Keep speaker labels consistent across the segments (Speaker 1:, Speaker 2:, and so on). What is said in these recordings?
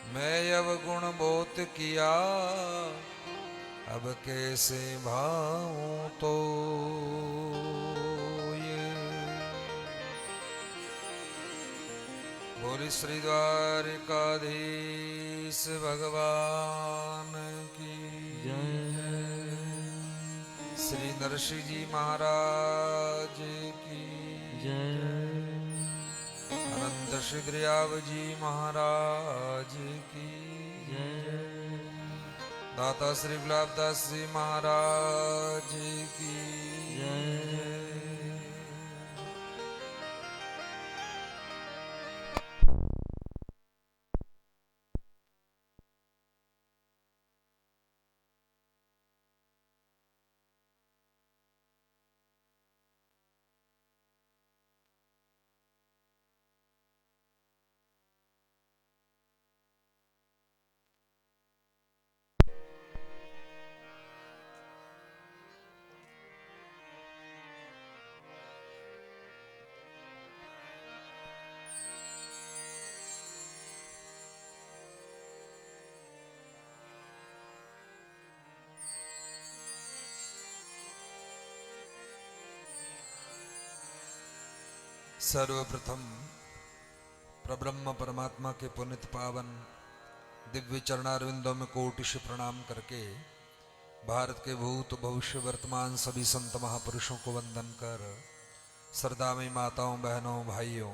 Speaker 1: मैं अवगुण बहुत किया, अब कैसे भाऊं तो ये। बोली श्री द्वारिकाधीश भगवान की जय। श्री नरसिंह जी महाराज की जय। अनंत श्रीदयाव जी महाराज की जय। दाता श्री गुलाबदास जी महाराज की जय। सर्वप्रथम प्रब्रह्म परमात्मा के पुनित पावन दिव्य चरणारविंदों में कोटिश प्रणाम करके भारत के भूत भविष्य वर्तमान सभी संत महापुरुषों को वंदन कर श्रद्धामयी माताओं बहनों भाइयों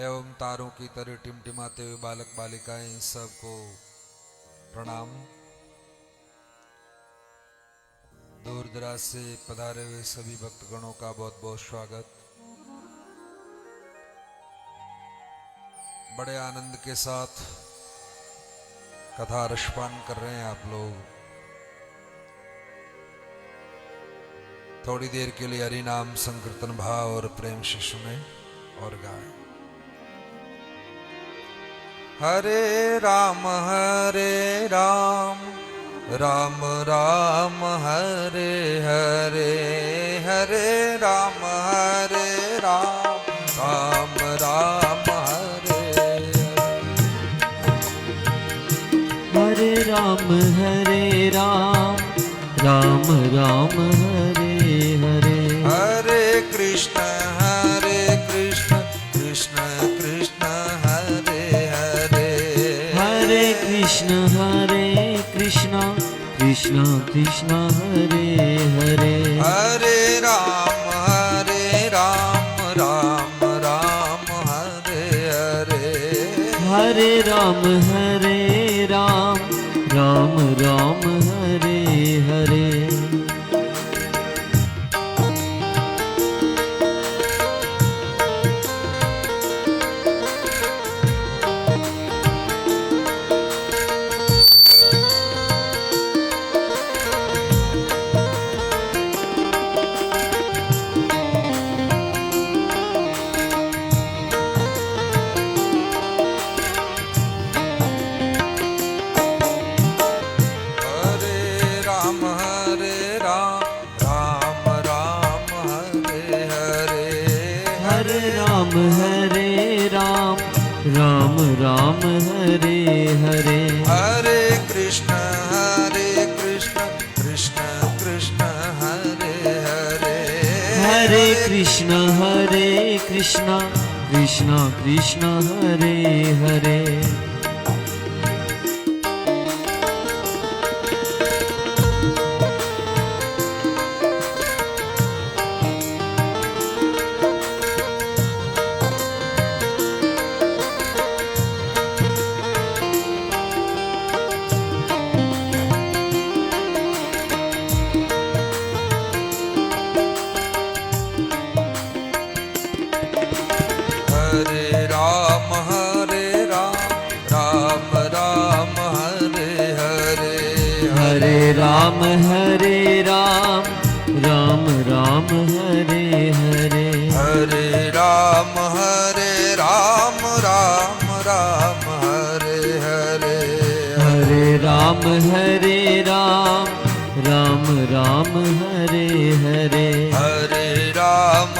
Speaker 1: एवं तारों की तरह टिमटिमाते हुए बालक बालिकाएं सबको प्रणाम। दूर दराज से पधारे हुए सभी भक्तगणों का बहुत बहुत स्वागत। बड़े आनंद के साथ कथा रसपान कर रहे हैं आप लोग। थोड़ी देर के लिए हरि नाम संकीर्तन भाव और प्रेम से सुने और गाएं। हरे राम राम राम हरे हरे, हरे राम राम राम हरे
Speaker 2: हरे राम राम राम हरे हरे।
Speaker 1: हरे कृष्ण कृष्ण कृष्ण हरे हरे,
Speaker 2: हरे कृष्ण कृष्ण कृष्ण हरे हरे।
Speaker 1: हरे राम राम राम हरे हरे,
Speaker 2: हरे राम राम राम हरे हरे। राम राम हरे हरे।
Speaker 1: हरे कृष्ण कृष्ण कृष्ण हरे हरे,
Speaker 2: हरे कृष्ण कृष्ण कृष्ण हरे हरे। राम राम हरे हरे।
Speaker 1: हरे राम राम हरे हरे,
Speaker 2: हरे राम राम राम हरे हरे।
Speaker 1: हरे राम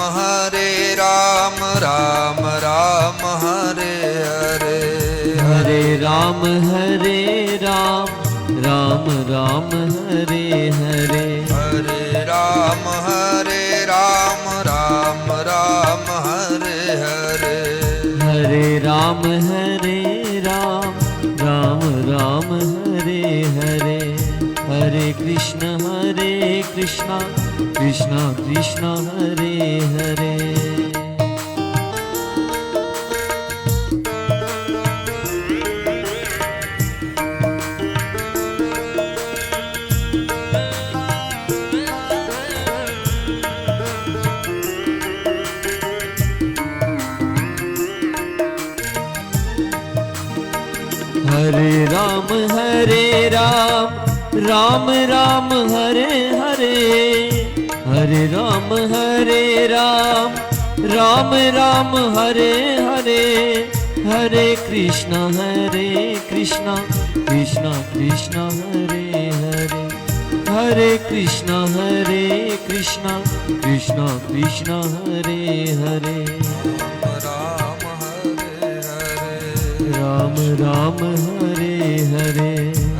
Speaker 1: राम राम हरे हरे,
Speaker 2: हरे राम राम हरे राम राम राम हरे हरे
Speaker 1: हरे राम राम राम हरे हरे
Speaker 2: हरे राम राम राम हरे हरे हरे कृष्ण कृष्ण कृष्ण हरे हरे हरे राम राम राम हरे हरे हरे राम राम राम हरे हरे हरे कृष्ण कृष्ण कृष्ण हरे हरे हरे कृष्ण कृष्ण कृष्ण हरे हरे
Speaker 1: राम हरे हरे
Speaker 2: राम राम हरे हरे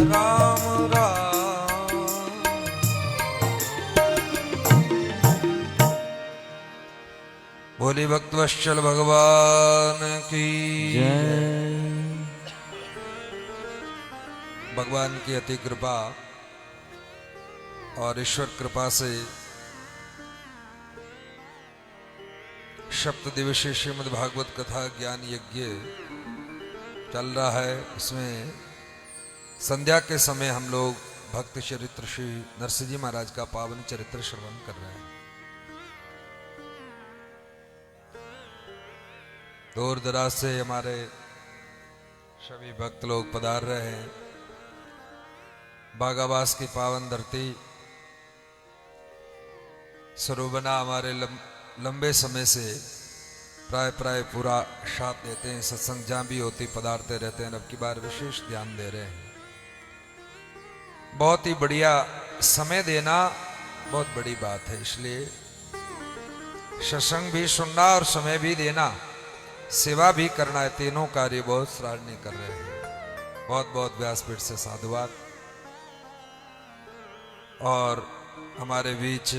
Speaker 1: राम राम बोली भक्तवत्सल भगवान की
Speaker 2: जय।
Speaker 1: भगवान की अति कृपा और ईश्वर कृपा से सप्त दिवसीय श्रीमद् भागवत कथा ज्ञान यज्ञ चल रहा है। इसमें संध्या के समय हम लोग भक्त चरित्र श्री नरसिंह जी महाराज का पावन चरित्र श्रवण कर रहे हैं। दूर दराज से हमारे सभी भक्त लोग पधार रहे हैं। बागाबास की पावन धरती सरोबना हमारे लंबे समय से प्राय पूरा साथ देते हैं। सत्संग जहाँ भी होती पधारते रहते हैं। अब की बार विशेष ध्यान दे रहे हैं। बहुत ही बढ़िया समय देना बहुत बड़ी बात है। इसलिए सत्संग भी सुनना और समय भी देना, सेवा भी करना है, तीनों कार्य बहुत सराहनीय कर रहे हैं। बहुत बहुत व्यासपीठ से साधुवाद। और हमारे बीच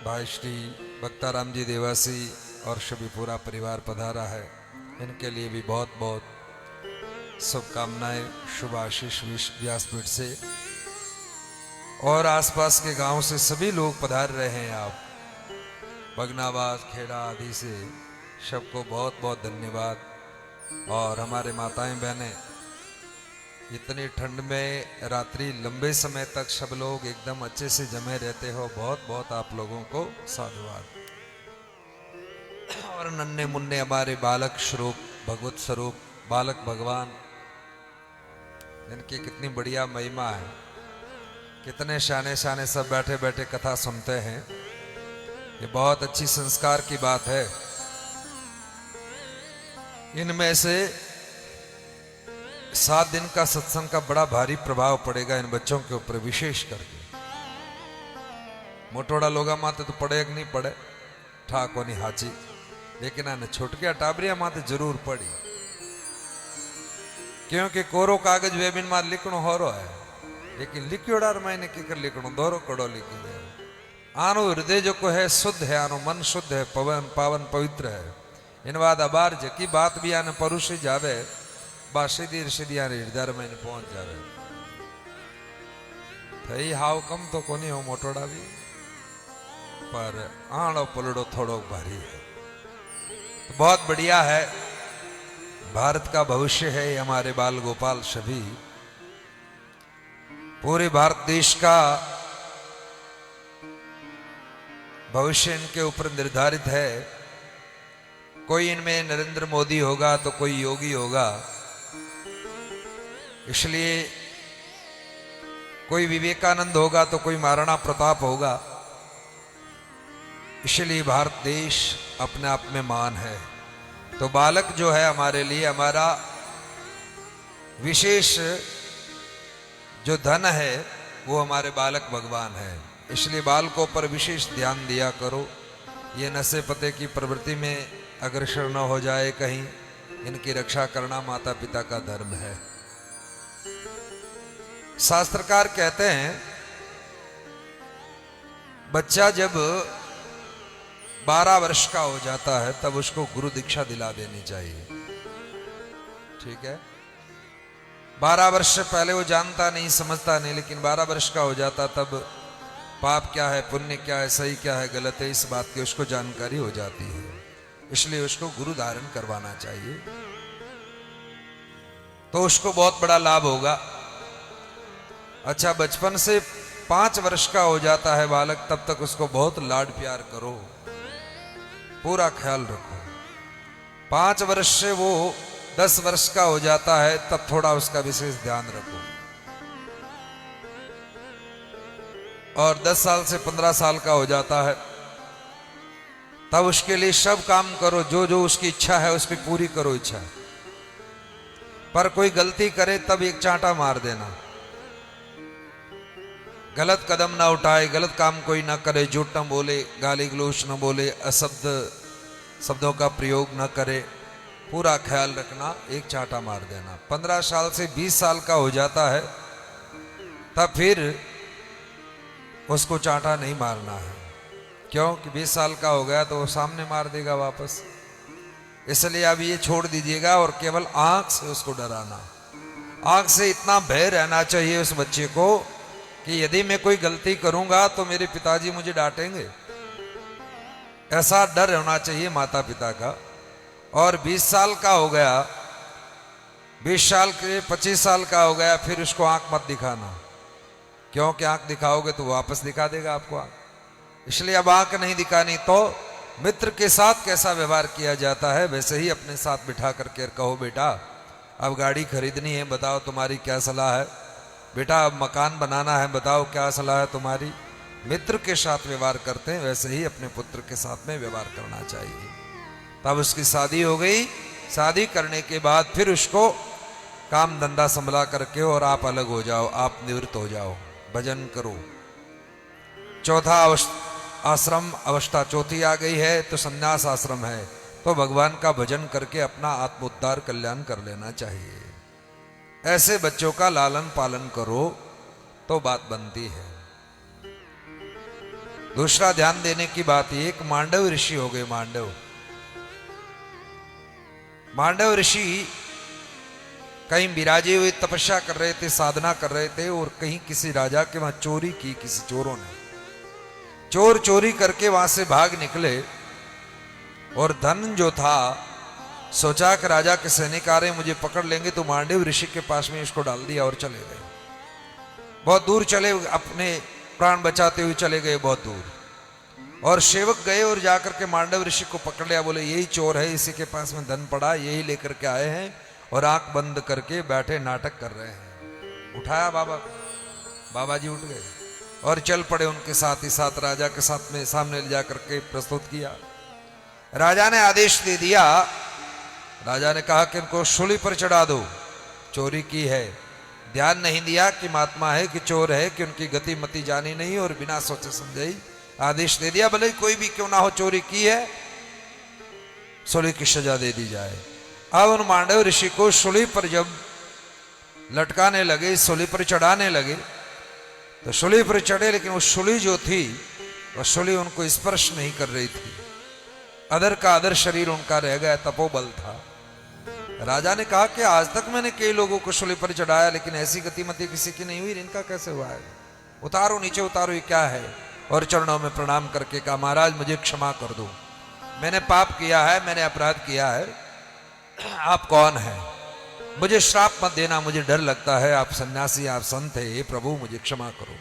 Speaker 1: भाई श्री भक्ताराम जी देवासी और सभी पूरा परिवार पधारा है। इनके लिए भी बहुत बहुत शुभकामनाएं, शुभ आशीष व्यासपीठ से और आसपास के गांव से सभी लोग पधार रहे हैं। आप बगनाबाद, खेड़ा आदि से सबको बहुत बहुत धन्यवाद। और हमारे माताएं बहनें, इतनी ठंड में रात्रि लंबे समय तक सब लोग एकदम अच्छे से जमे रहते हो, बहुत बहुत आप लोगों को साधुवाद। और नन्हे मुन्ने हमारे बालक स्वरूप, भगवत स्वरूप बालक भगवान, इनकी कितनी बढ़िया महिमा है। कितने शाने शाने सब बैठे बैठे कथा सुनते हैं। ये बहुत अच्छी संस्कार की बात है। इनमें से 7 दिन का सत्संग का बड़ा भारी प्रभाव पड़ेगा इन बच्चों के ऊपर, विशेष करके। मोटोड़ा लोगा माते तो पड़े नहीं पड़े, ठाको नहीं हाची, लेकिन आने छोटकिया टाबरिया माते जरूर पड़ी। क्योंकि कोरो कागज वेबिन मार लिखणो होरो है, लेकिन लिखियोड़ार मैंने की कर लिखणो दोरो कड़ो लिखी दे। आनो हृदय जो को है शुद्ध है, आनो मन शुद्ध है, पवन पावन पवित्र है। इन बाद अबार जकी बात भी आने परुषी जावे, बा सीधी सीधी आने हृदय में पहुंच जावे। थई हाव कम तो कोनी हो मोटोड़ा भी, पर आड़ो पलड़ो थोड़ो भारी है। तो बहुत बढ़िया है। भारत का भविष्य है ये हमारे बाल गोपाल सभी। पूरे भारत देश का भविष्य इनके ऊपर निर्धारित है। कोई इनमें नरेंद्र मोदी होगा तो कोई योगी होगा, इसलिए कोई विवेकानंद होगा तो कोई महाराणा प्रताप होगा। इसलिए भारत देश अपने आप में महान है। तो बालक जो है हमारे लिए हमारा विशेष जो धन है वो हमारे बालक भगवान है। इसलिए बालकों पर विशेष ध्यान दिया करो। ये नशे पते की प्रवृत्ति में अग्रसर न हो जाए कहीं, इनकी रक्षा करना माता पिता का धर्म है। शास्त्रकार कहते हैं बच्चा जब 12 वर्ष का हो जाता है तब उसको गुरु दीक्षा दिला देनी चाहिए। ठीक है, 12 वर्ष से पहले वो जानता नहीं समझता नहीं, लेकिन 12 वर्ष का हो जाता तब पाप क्या है, पुण्य क्या है, सही क्या है, गलत है, इस बात की उसको जानकारी हो जाती है। इसलिए उसको गुरु धारण करवाना चाहिए, तो उसको बहुत बड़ा लाभ होगा। अच्छा, बचपन से 5 वर्ष का हो जाता है बालक, तब तक उसको बहुत लाड प्यार करो, पूरा ख्याल रखो। 5 वर्ष से वो 10 वर्ष का हो जाता है तब थोड़ा उसका विशेष ध्यान रखो, और 10 साल से 15 साल का हो जाता है तब उसके लिए सब काम करो, जो जो उसकी इच्छा है उसकी पूरी करो इच्छा। पर कोई गलती करे तब एक चांटा मार देना, गलत कदम ना उठाए, गलत काम कोई ना करे, झूठ न बोले, गाली गलौज न बोले, शब्दों का प्रयोग न करे, पूरा ख्याल रखना, एक चांटा मार देना। 15 साल से 20 साल का हो जाता है तब फिर उसको चांटा नहीं मारना है, क्योंकि 20 साल का हो गया तो वो सामने मार देगा वापस। इसलिए अब ये छोड़ दीजिएगा और केवल आंख से उसको डराना। आंख से इतना भय रहना चाहिए उस बच्चे को कि यदि मैं कोई गलती करूंगा तो मेरे पिताजी मुझे डांटेंगे, ऐसा डर होना चाहिए माता पिता का। और 20 साल का हो गया, 20 साल के 25 साल का हो गया, फिर उसको आंख मत दिखाना, क्योंकि आंख दिखाओगे तो वापस दिखा देगा आपको आंख। इसलिए अब आंख नहीं दिखानी। तो मित्र के साथ कैसा व्यवहार किया जाता है वैसे ही अपने साथ बिठा करके कहो, बेटा अब गाड़ी खरीदनी है, बताओ तुम्हारी क्या सलाह है, बेटा अब मकान बनाना है, बताओ क्या सलाह है तुम्हारी। मित्र के साथ व्यवहार करते हैं वैसे ही अपने पुत्र के साथ में व्यवहार करना चाहिए। तब उसकी शादी हो गई, शादी करने के बाद फिर उसको काम धंधा संभला करके और आप अलग हो जाओ, आप निवृत्त हो जाओ, भजन करो। चौथा आश्रम अवस्था चौथी आ गई है तो संन्यास आश्रम है, तो भगवान का भजन करके अपना आत्मोद्धार कल्याण कर लेना चाहिए। ऐसे बच्चों का लालन पालन करो तो बात बनती है। दूसरा ध्यान देने की बात, एक मांडव ऋषि हो गए। मांडव ऋषि कहीं विराजे हुए तपस्या कर रहे थे, साधना कर रहे थे, और कहीं किसी राजा के वहां चोरी की, किसी चोरों ने। चोर चोरी करके वहां से भाग निकले और धन जो था, सोचा कि राजा के सैनिक आ रहे मुझे पकड़ लेंगे, तो मांडव ऋषि के पास में इसको डाल दिया और चले गए। बहुत दूर चले, अपने प्राण बचाते हुए चले गए बहुत दूर। और सेवक गए और जाकर के मांडव ऋषि को पकड़ लिया, बोले यही चोर है, इसी के पास में धन पड़ा, यही लेकर के आए हैं, और आंख बंद करके बैठे नाटक कर रहे हैं। उठाया बाबा जी उठ गए और चल पड़े उनके साथ ही साथ, राजा के साथ में सामने ले जाकर के प्रस्तुत किया। राजा ने आदेश दे दिया, राजा ने कहा कि इनको सूली पर चढ़ा दो, चोरी की है। ध्यान नहीं दिया कि महात्मा है कि चोर है, कि उनकी गति मति जानी नहीं, और बिना सोचे समझे ही आदेश दे दिया, भले कोई भी क्यों ना हो, चोरी की है, सूली की सजा दे दी जाए। अब उन मांडव ऋषि को सूली पर जब लटकाने लगे, सूली पर चढ़ाने लगे, तो सूली पर चढ़े, लेकिन वो सूली जो थी वह सूली उनको स्पर्श नहीं कर रही थी। अदर का अदर शरीर उनका रह गया, तपोबल था। राजा ने कहा कि आज तक मैंने कई लोगों को सूली पर चढ़ाया, लेकिन ऐसी गतिमति किसी की नहीं हुई, इनका कैसे हुआ है? उतारो नीचे उतारो, ये क्या है? और चरणों में प्रणाम करके कहा, महाराज मुझे क्षमा कर दो, मैंने पाप किया है, मैंने अपराध किया है, आप कौन है? मुझे श्राप मत देना, मुझे डर लगता है, आप सन्यासी, आप संत है, हे प्रभु मुझे क्षमा करो।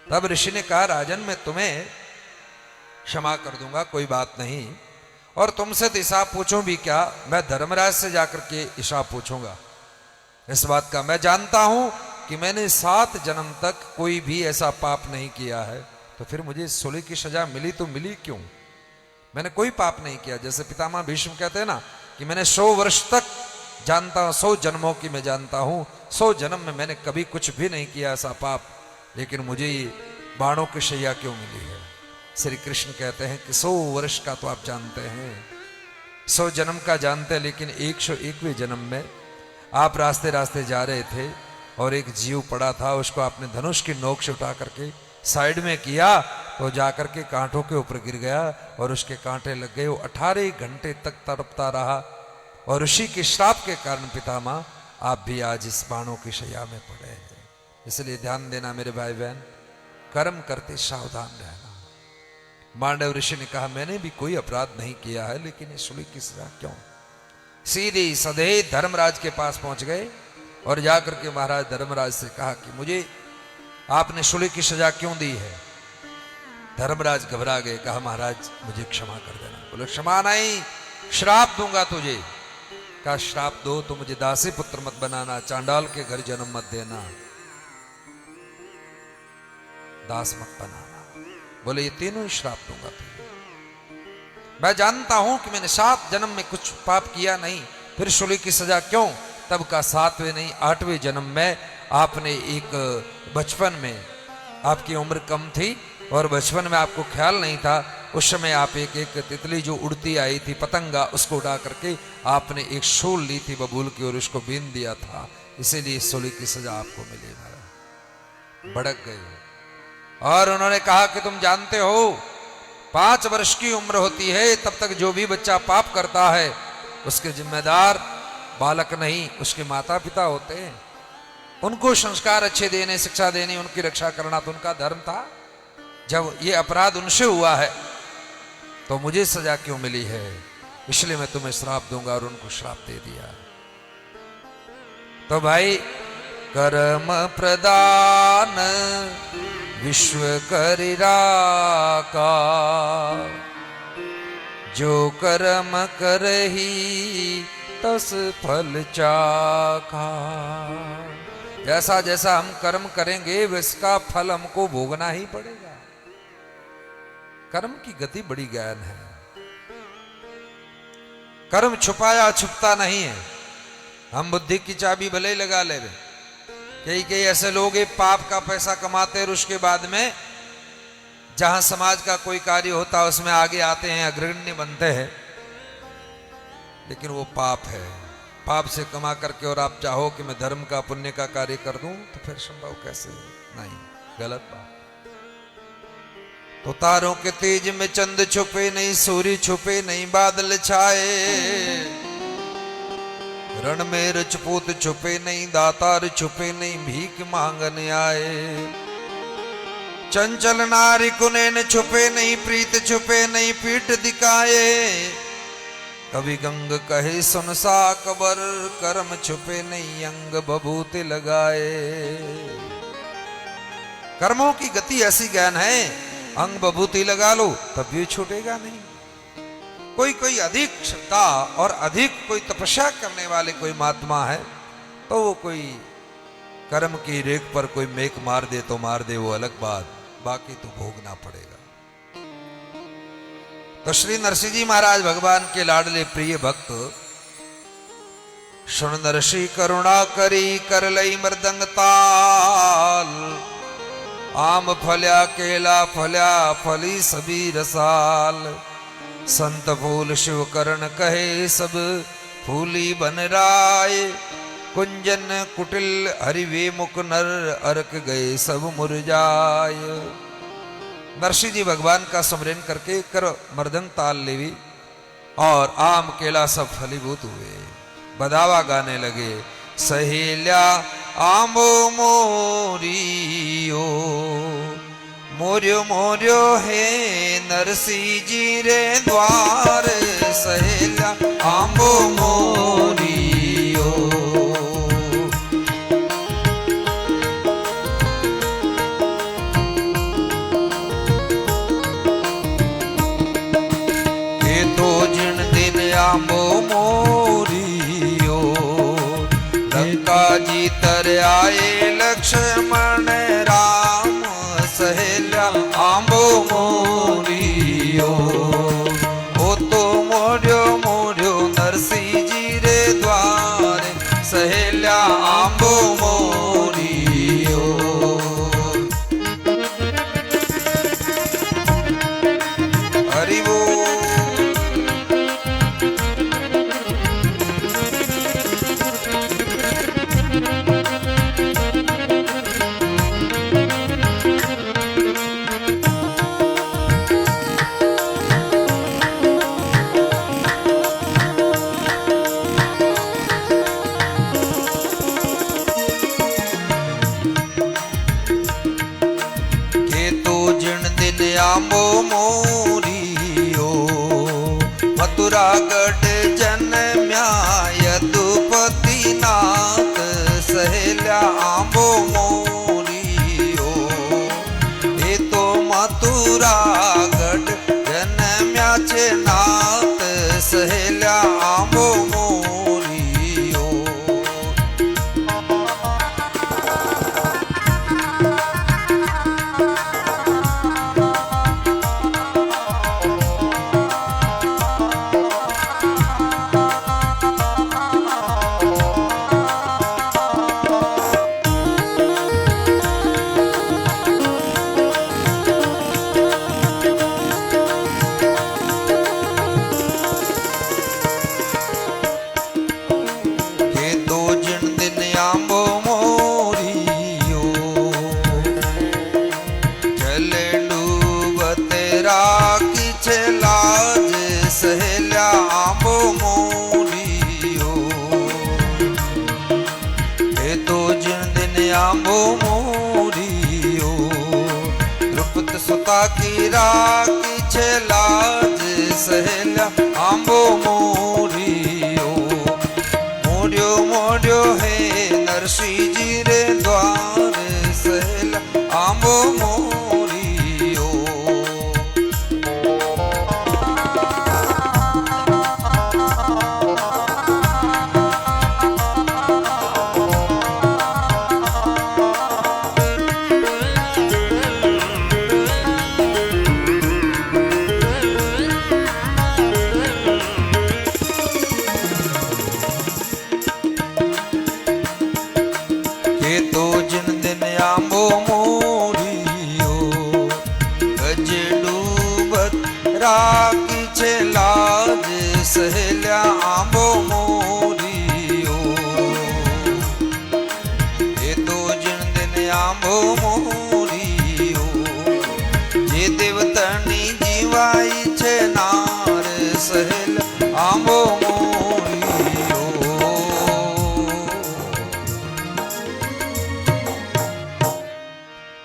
Speaker 1: तब ऋषि ने कहा, राजन मैं तुम्हें क्षमा कर दूंगा, कोई बात नहीं, और तुमसे तो हिसाब पूछूं भी क्या, मैं धर्मराज से जाकर के हिसाब पूछूंगा। इस बात का मैं जानता हूं कि मैंने 7 जन्म तक कोई भी ऐसा पाप नहीं किया है, तो फिर मुझे सूली की सजा मिली तो मिली क्यों? मैंने कोई पाप नहीं किया। जैसे पितामह भीष्म कहते हैं ना कि मैंने 100 वर्ष तक जानता हूं, 100 जन्मों की मैं जानता हूं, 100 जन्म में मैंने कभी कुछ भी नहीं किया ऐसा पाप, लेकिन मुझे ये बाणों की शैया क्यों मिली है? श्री कृष्ण कहते हैं कि 100 वर्ष का तो आप जानते हैं, 100 जन्म का जानते हैं, लेकिन 101वें जन्म में आप रास्ते रास्ते जा रहे थे और एक जीव पड़ा था, उसको आपने धनुष की नोक से उठा करके साइड में किया तो जाकर के कांटों के ऊपर गिर गया और उसके कांटे लग गए। वो 18 घंटे तक तड़पता रहा और ऋषि के श्राप के कारण पितामह आप भी आज इस बाणों की शैया में पड़े हैं। इसलिए ध्यान देना मेरे भाई बहन, कर्म करते सावधान रहना। मांडव ऋषि ने कहा मैंने भी कोई अपराध नहीं किया है, लेकिन इस सूली की सजा क्यों? सीधे सधे धर्मराज के पास पहुंच गए और जाकर के महाराज धर्मराज से कहा कि मुझे आपने सूली की सजा क्यों दी है? धर्मराज घबरा गए, कहा महाराज मुझे क्षमा कर देना। बोले क्षमा नहीं, श्राप दूंगा तुझे। कहा श्राप दो तो मुझे दासी पुत्र मत बनाना, चांडाल के घर जन्म मत देना, दास मत बनाना। बोले ये तीनों ही श्राप दूंगा तुझे। मैं जानता हूं कि मैंने 7 जन्म में कुछ पाप किया नहीं, फिर सूली की सजा क्यों? तब का 7वें नहीं 8वें जन्म में आपने एक बचपन में आपकी उम्र कम थी और बचपन में आपको ख्याल नहीं था, उस समय आप एक तितली जो उड़ती आई थी पतंगा, उसको उड़ा करके आपने एक शूल ली थी बबूल की और उसको बीन दिया था, इसीलिए सूली की सजा आपको मिली। भड़क गए और उन्होंने कहा कि तुम जानते हो 5 वर्ष की उम्र होती है तब तक जो भी बच्चा पाप करता है उसके जिम्मेदार बालक नहीं उसके माता पिता होते हैं। उनको संस्कार अच्छे देने, शिक्षा देनी, उनकी रक्षा करना तो उनका धर्म था। जब ये अपराध उनसे हुआ है तो मुझे सजा क्यों मिली है? इसलिए मैं तुम्हें श्राप दूंगा और उनको श्राप दे दिया। तो भाई कर्म प्रदान विश्व करि राका, जो कर्म करही तस फल चाखा। जैसा जैसा हम कर्म करेंगे वैसका फल हमको भोगना ही पड़ेगा। कर्म की गति बड़ी गहन है। कर्म छुपाया छुपता नहीं है। हम बुद्धि की चाबी भले ही लगा ले रहे, कई ऐसे लोग ये पाप का पैसा कमाते हैं और उसके बाद में जहां समाज का कोई कार्य होता है उसमें आगे आते हैं, अग्रणी बनते हैं, लेकिन वो पाप है। पाप से कमा करके और आप चाहो कि मैं धर्म का पुण्य का कार्य कर दूं तो फिर संभव कैसे? नहीं, गलत बात। तो तारों के तेज में चंद छुपे नहीं, सूर्य छुपे नहीं, बादल छाए, रण में रजपूत छुपे नहीं, दातार छुपे नहीं, भीख मांगने आए। चंचल नारी कुनैन छुपे नहीं, प्रीत छुपे नहीं, पीठ दिखाए। कवि गंग कहे सुनसा कबर, कर्म छुपे नहीं, अंग बभूति लगाए। कर्मों की गति ऐसी गहन है, अंग बभूति लगा लो तब भी छूटेगा नहीं। कोई अधिक श्रद्धा और अधिक कोई तपस्या करने वाले कोई महात्मा है तो वो कोई कर्म की रेख पर कोई मेक मार दे तो मार दे, वो अलग बात, बाकी तो भोगना पड़ेगा। तो श्री नरसिंह जी महाराज भगवान के लाडले प्रिय भक्त, सुन नरसी करुणा करी कर लई मृदंग ताल, आम फल्या केला फल्या फली सभी रसाल। संत फूल शिव करण कहे सब फूली बन राय, कुंजन कुटिल हरिवे मुख नर अर्क गए सब मुरझाय। नरसिंह जी भगवान का स्मरण करके कर मृदंग ताल लेवी और आम केला सब फलीभूत हुए, बदावा गाने लगे। सहेल्या आंबो मोरियो, मोर्यो मोर्यो है नरसिंह जी रे द्वार। सहेल्या आंबो मोरियो, ये तो जिन दिन आंबो मोरियो, लंका जी तर आए लक्ष्मण राम। सहेल्या आंबो मोरियो, ओ तो मोर्यो मोर्यो नरसिंह जी रे द्वारे। सहेल्या आंबो मोरियो, हरि बोल। आंबो मोरियो। द्रुपद सुता की राखी छे लाज सहेल्या आंबो मोरियो। मोरियो मोरियो हे नरसिंह जी रे द्वार सहेल्या आंबो मोरियो। के तो जिन दिन आंबो मोरियो गज डूबत राखी छे लाज सहेल्या आंबो मोरियो। के तो जिन दिन आंबो मोरियो जे देवतनी जीवाई छे नार सहेल्या आंबो मोरियो।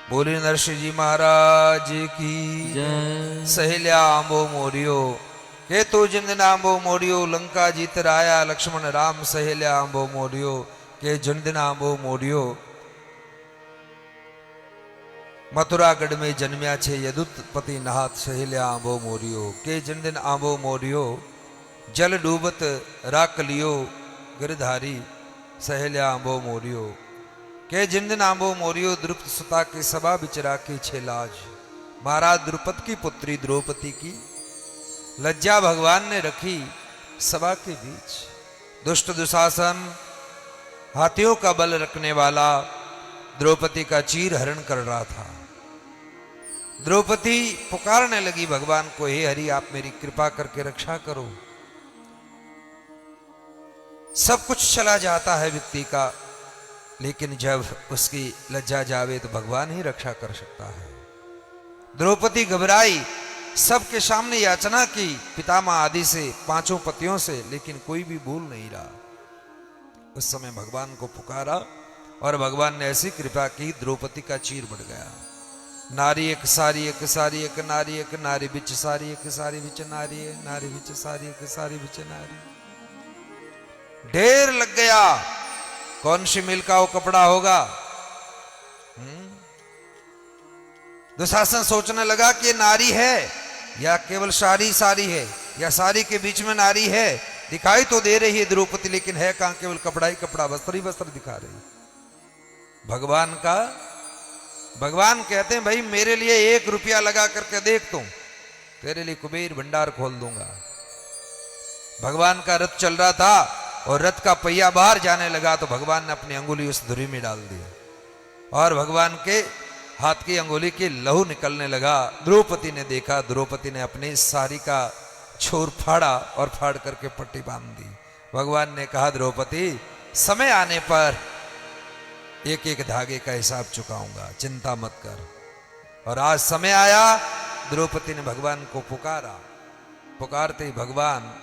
Speaker 1: बोले नरसिंह जी महाराज की
Speaker 2: जय।
Speaker 1: सहेल्या आंबो मोरियो। के तो जिन दिन आंबो मोरियो लंका जीत राया लक्ष्मण राम सहेल्या आंबो मोरियो। के जिन दिन आंबो मोरियो मथुरागढ़ में जन्म्या छे यदुपति नाथ सहेल्या आंबो मोरियो। के जिन दिन आंबो मोरियो जल डूबत राख लियो गिरधारी सहेल्या आंबो मोरियो। के जिन दिन आंबो मोरियो द्रुपद सुता की सभा बिच राखी छे लाज। महाराज द्रुपद की पुत्री द्रौपदी की लज्जा भगवान ने रखी सभा के बीच। दुष्ट दुशासन हाथियों का बल रखने वाला द्रौपदी का चीर हरण कर रहा था। द्रौपदी पुकारने लगी भगवान को, हे हरि आप मेरी कृपा करके रक्षा करो। सब कुछ चला जाता है व्यक्ति का, लेकिन जब उसकी लज्जा जावे तो भगवान ही रक्षा कर सकता है। द्रौपदी घबराई, सबके सामने याचना की पितामह आदि से, पांचों पतियों से, लेकिन कोई भी बोल नहीं रहा। उस समय भगवान को पुकारा और भगवान ने ऐसी कृपा की द्रौपदी का चीर बढ़ गया। नारी एक सारी एक सारी एक नारी एक नारी बिच सारी एक सारी बिच नारी नारी बिच सारी एक सारी बिच नारी। ढेर लग गया। कौन सी मिल का वो कपड़ा होगा? दुशासन सोचने लगा कि नारी है या केवल सारी सारी है, या सारी के बीच में नारी है। दिखाई तो दे रही है द्रौपदी, लेकिन है कहां, केवल कपड़ा ही कपड़ा, वस्त्र ही वस्त्र दिखा रही। भगवान कहते हैं भाई मेरे लिए 1 रुपया लगा करके देख तू, तेरे लिए कुबेर भंडार खोल दूंगा। भगवान का रथ चल रहा था और रथ का पहिया बाहर जाने लगा तो भगवान ने अपनी अंगुली उस धुरी में डाल दी और भगवान के हाथ की अंगुली की लहू निकलने लगा। द्रौपदी ने देखा, द्रौपदी ने अपनी साड़ी का छोर फाड़ा और फाड़ करके पट्टी बांध दी। भगवान ने कहा द्रौपदी समय आने पर एक एक धागे का हिसाब चुकाऊंगा, चिंता मत कर। और आज समय आया, द्रौपदी ने भगवान को पुकारा। पुकारते ही भगवान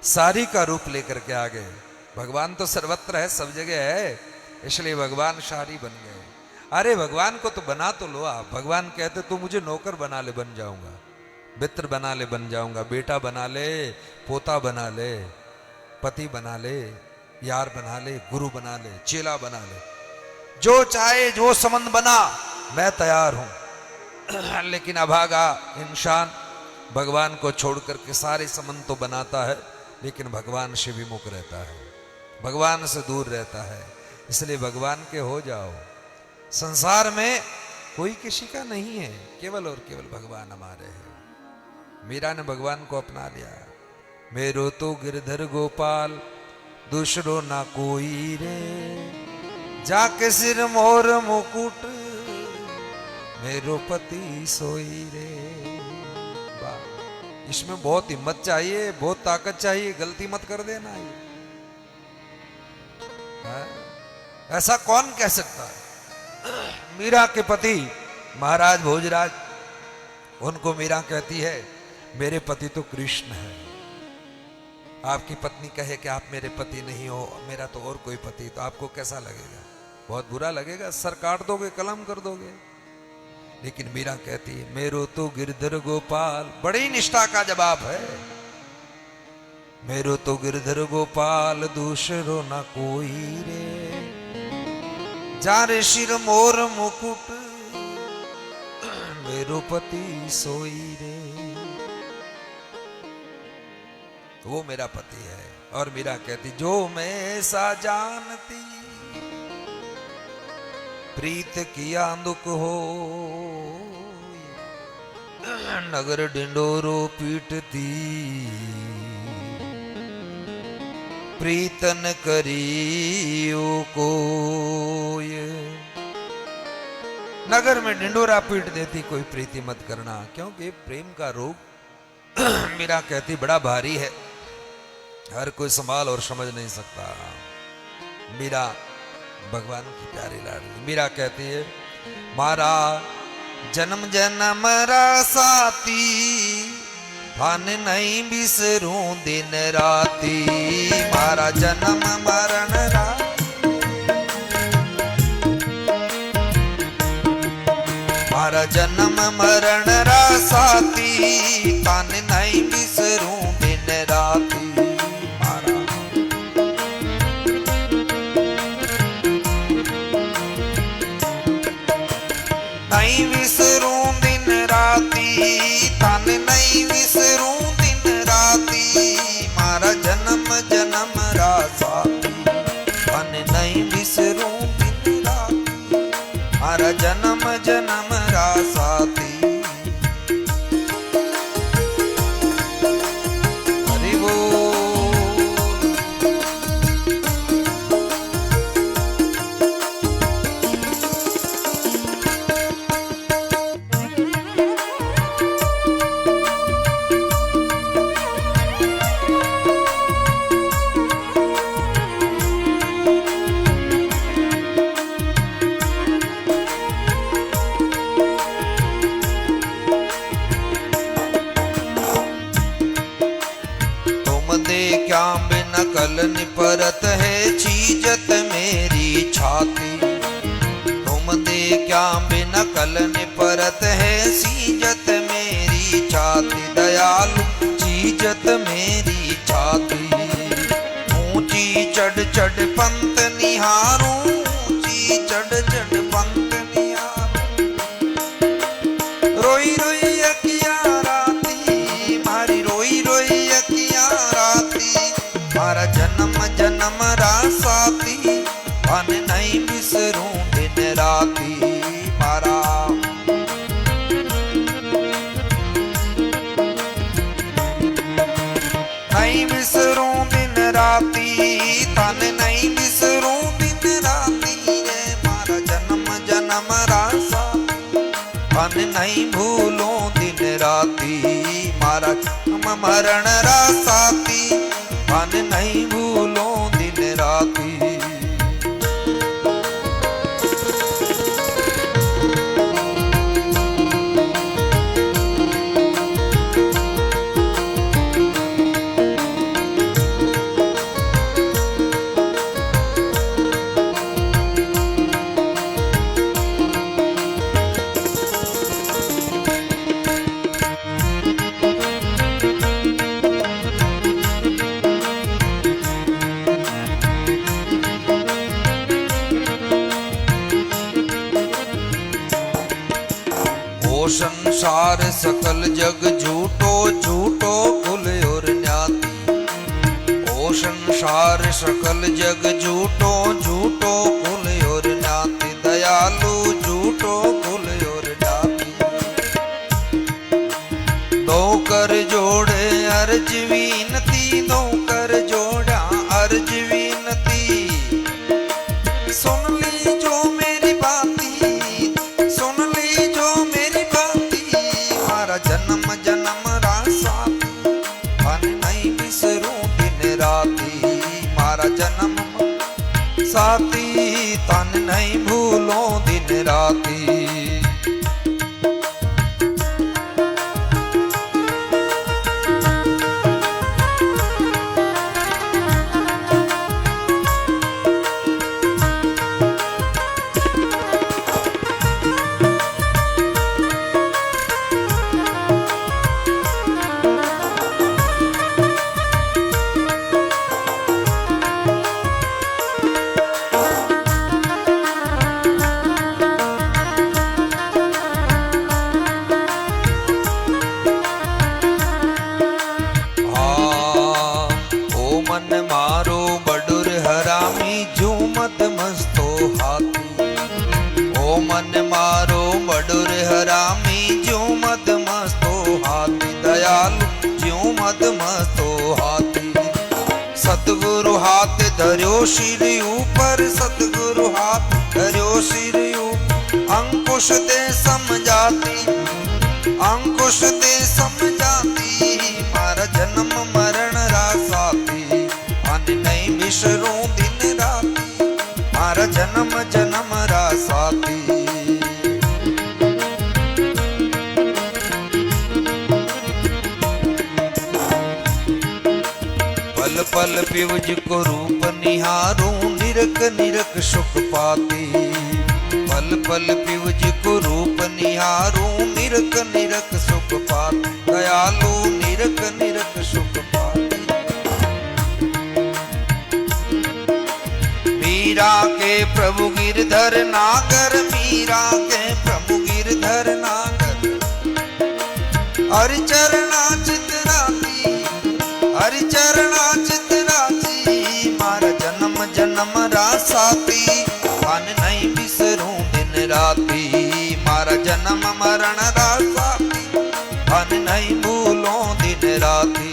Speaker 1: सारी का रूप लेकर के आ गए। भगवान तो सर्वत्र है, सब जगह है, इसलिए भगवान सारी बन गए। अरे भगवान को तो बना तो लो आप। भगवान कहते तू मुझे नौकर बना ले, बन जाऊंगा, मित्र बना ले, बन जाऊंगा, बेटा बना ले, पोता बना ले, पति बना ले, यार बना ले, गुरु बना ले, चेला बना ले, जो चाहे जो संबंध बना, मैं तैयार हूं। लेकिन अभागा इंसान भगवान को छोड़ करके सारे संबंध तो बनाता है, लेकिन भगवान से विमुख रहता है, भगवान से दूर रहता है। इसलिए भगवान के हो जाओ। संसार में कोई किसी का नहीं है, केवल और केवल भगवान हमारे हैं। मीरा ने भगवान को अपना लिया। मेरो तो गिरधर गोपाल दूसरो ना कोई रे, जाके सिर मोर मुकुट मेरो पति सोई रे। इसमें बहुत हिम्मत चाहिए, बहुत ताकत चाहिए, गलती मत कर देना। ये ऐसा कौन कह सकता है? मीरा के पति महाराज भोजराज, उनको मीरा कहती है मेरे पति तो कृष्ण है। आपकी पत्नी कहे कि आप मेरे पति नहीं हो, मेरा तो और कोई पति, तो आपको कैसा लगेगा? बहुत बुरा लगेगा, सर काट दोगे, कलम कर दोगे। लेकिन मीरा कहती है मेरो तो गिरधर गोपाल, बड़ी निष्ठा का जवाब है, मेरो तो गिरधर गोपाल दूसरो ना कोई रे, जारे शिर मोर मुकुट मेरो पति सोई रे। वो मेरा पति है। और मीरा कहती जो मैं ऐसा जानती, प्रीत किया दुख हो, नगर डिंडोरो पीटती, प्रीतन करियो कोय। नगर में डिंडोरा पीट देती, कोई प्रीति मत करना, क्योंकि प्रेम का रोग मीरा कहती बड़ा भारी है, हर कोई संभाल और समझ नहीं सकता। मीरा भगवान की प्यारी लाडली। मीरा कहती है मारा जन्म जन्म रा साथी, भान नहीं बिसरूं दिन राती, मारा जन्म मरण रा, मारा जन्म मरण रा साथी, भान नहीं बिसरूं दिन राती। नहीं विसरूं दिन राती, तन नहीं विसरूं दिन राती, मारा जन्म जन्म रा साथी, तन नहीं विसरूं दिन राती, मारा जन्म जन्म रा साथी। हरि बोल। क्या बिन कल निपरत है चीजत मेरी छाती, तुम दे क्या बिन कल निपरत है सीजत मेरी छाती, दयालु चीजत मेरी छाती। ऊंची चढ़ चढ़ पंत निहारूं, ऊंची चढ़ चढ़ पंत निहारूं, रोई रोई अखियां राती, मारी रोई रोई अखियां राती, मारा जन्म जन्म रा साथी, भान नहीं बिसरूं दिन राती, मारा नहीं बिसरूं दिन राती, तन नहीं बिसरूं दिन राती रे, मारा जन्म जन्म रा साथी, भान नहीं भूलूं दिन राती, मारा जन्म मरण रा साथी, भान नहीं भूलों दिन राती। संसार सकल जग झूठो झूठो कुल और न्याती, ओ संसार सकल जग झूठो झूठो कुल और न्याती, दयालु झूठो कुल और न्याती। दो कर जोड़े अर्ज विनती, दो कर जोड़ा अर्ज विनती, सुन ली जो मेरी बाती, सुन ली जो मेरी बाती, मारा जन्म जन्म रा साथी, भान नहीं बिसरूं दिन राती, मारा जन्म साथी, तन नहीं भूलों दिन राती। धर्यो सिर ऊपर सतगुरु हाथ धर्यो सिर ऊपर अंकुश दे समझाती अंकुश दे समझाती मारा जन्म मरण रासाती अन नहीं बिसरूं दिन राती मारा जन्म जन्म रासाती पल पल पिवज को रूप निहारूं निरख निरख सुख पाती पल पल पिवज को रूप निहारूं निरख निरख सुख पाती दयालु निरख निरख सुख पाती मीरा के प्रभु गिरधर नागर मीरा के प्रभु गिरधर नागर हरि चरणा चितराती हरि चरणा चितराती मारा जन्म जन्म रासाती अन नहीं बिसरूं दिन राती मारा जन्म मरण रासाती अन नहीं भूलों दिन राती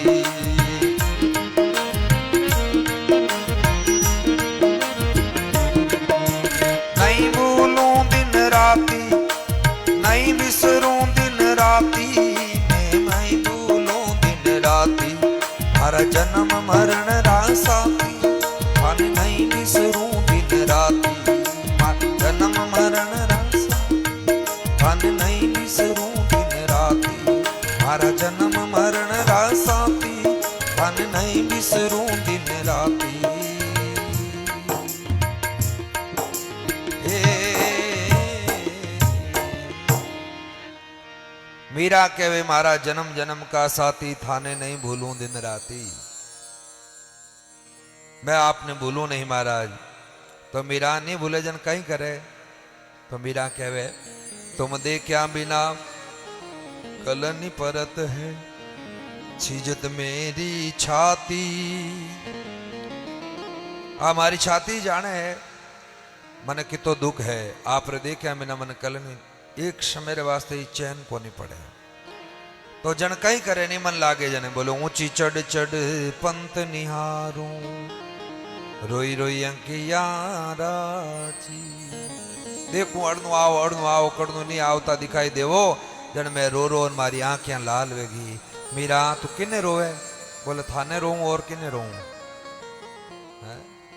Speaker 1: नहीं भूलों दिन राती नहीं बिसरूं दिन राती मैं भूलों दिन राती मारा जन्म मरण रासाती अन नहीं बिसरूं दिन राती मारा जन्म मरण रासाती अन नहीं बिसरूं दिन राती मारा जन्म मरण रासाती अन नहीं बिसरूं दिन राती मीरा कहवे मारा जन्म जन्म का साथी थाने नहीं भूलूं दिन राती मैं आपने भूलूं नहीं महाराज तो मीरा नहीं भूले जन कहीं करे तो मीरा कहवे तुम देखा बिना कलनी परत है छिजत मेरी छाती हमारी छाती जाने है मन कितो दुख है आप देखा बिना मन कलनी एक समय वास्ते ही चैन को नहीं पड़े तो जन कहीं करे नहीं मन लागे जने बोलो ऊंची चढ़ चढ़ पंत निहारूं रोई रोई अंकिया राची देखूं अड़नू आओ कड़नू नहीं आवता दिखाई देवो जन मैं रो रो मारी आंखें लाल वेगी मीरा तू किने रोवे बोले थाने रोऊं और किने रोऊं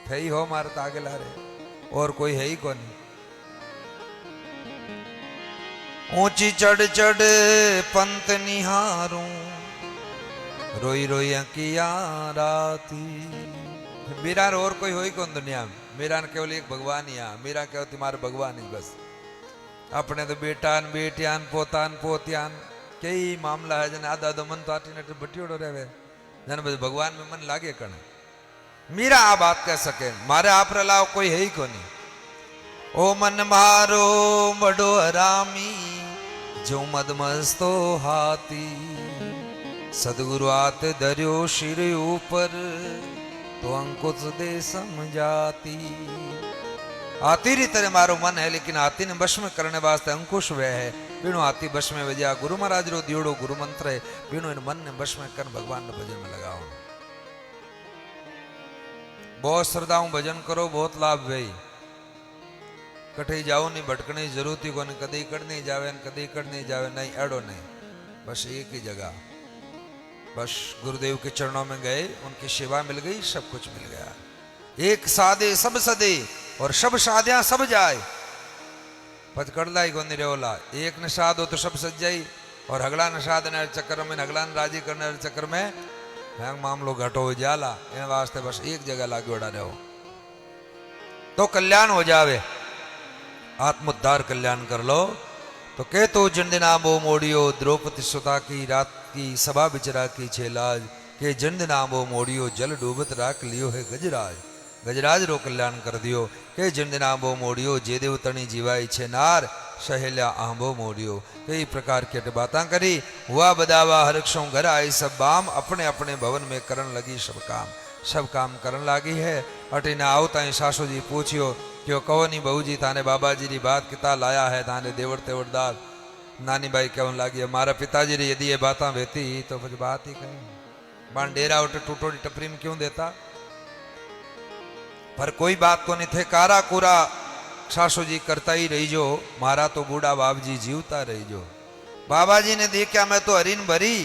Speaker 1: थे ही हो मारे तागे लारे और कोई है ही कौन ऊंची चढ़ चढ़ पंत निहारूं रोई रोई अंकिया राती मीरा और कोई हो ही कौन दुनिया में मीरा ने केवल एक भगवान ही आ मीरा केवल तुम्हारे भगवान ही बस अपने तो बेटान बेटियान पोतान पोतियान कई मामला है जन आधा आधो मन तो आटी नट बटियोड़ो रहे जन बस भगवान में मन लागे कण मीरा आ बात कह सके मारे आप रलाव कोई है ही कोनी ओ मन मारो बड़ो हरामी जो मदमस्तो हाथी सदगुरु आत धर्यो सिर ऊपर तो अंकुश दे समझाती हाथी री तरह मारो मन है लेकिन हाथी ने वश में करने वास्ते अंकुश वह है बिनो हाथी वश में वजया गुरु महाराज रो दियोड़ो गुरु मंत्र है बिनो इन मन ने वश में कर भगवान ने भजन में लगाओ बहुत श्रद्धाओं भजन करो बहुत लाभ भाई कठे जाओ नहीं भटकने की जरूरत ही कोनी कदी कड़ नहीं जावे कदी कड़ नहीं जावे नहीं एड़ो नहीं बस एक ही जगह बस गुरुदेव के चरणों में गए उनकी सेवा मिल गई सब कुछ मिल गया एक सादे सब सदे और सब साध्या सब जाए पचकड़ला ही कोनी रेवला एक निषाद हो तो सब सज जाई और हगला निषाद ने चक्कर में हगला राजी करने चक्कर में मामलो घटो हो जाला इन वास्ते बस एक जगह लागे उड़ा रहो तो कल्याण हो जावे आत्मोद्धार कल्याण कर लो तो कह तो जिंदिना बो मोड़ियो द्रौपदी सुता की रात की सभा बिचरा की छेलाज के जिंदिना बो मोड़ियो जल डूबत राख लियो है गजराज गजराज रो कल्याण कर दियो के जिंदिना बो मोड़ियो जे देव तणी जीवाई छे नार सहेल्या आंबो मोड़ियो कई प्रकार की बातें करी हुआ बदावा हरक्षों घर आई सब बाम अपने अपने भवन में करन लगी सब काम करन लागी है अटी ने आवता ही सासू जी पूछियो क्यों कहो नहीं बहू जी थाने बाबा जी री बात किता लाया है थाने देवड़ तेवड़दार नानी बाई कहन लागी मारा पिताजी री यदि ये बात वेती तो फिर बात ही कहीं बाण डेरा उठे टूटोड़ी टपरी में क्यों देता पर कोई बात को नहीं थे कारा कूरा सासू जी करता ही रही जो मारा तो बूढ़ा बाप जी जीवता रही जो। बाबा जी ने देखा मैं तो हरीन भरी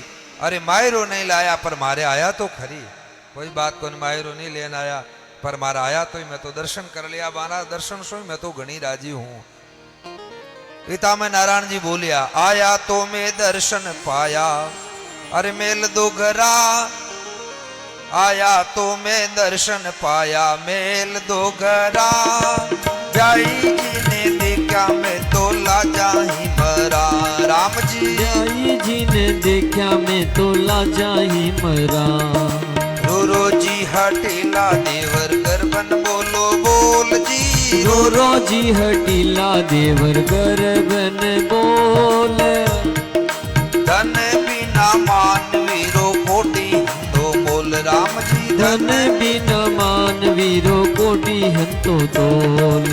Speaker 1: अरे मायरो नहीं लाया पर मारे आया तो खरी। कोई बात को नहीं मायरो नहीं लेना आया पर मारा आया तो मैं तो दर्शन कर लिया मारा दर्शन सो मैं तो घनी राजी हूं। पिता में नारायण जी बोलिया आया तो मैं दर्शन पाया अरे मेल दो घरा आया तो मैं दर्शन पाया मेल दो घरा ब्याई जी ने देखा मैं तो लाजा ही मरा। राम जी
Speaker 2: ब्याई जी ने देखा मैं तो लाजा ही मरा।
Speaker 1: रो जी हटीला देवर गरबन बोलो बोल जी
Speaker 2: रो जी हटीला देवर गरबन बोल।
Speaker 1: धन बिना मानवीरो कोटि तो बोल। राम जी
Speaker 2: धन बिना मानवीरो कोटि हंतो तोल।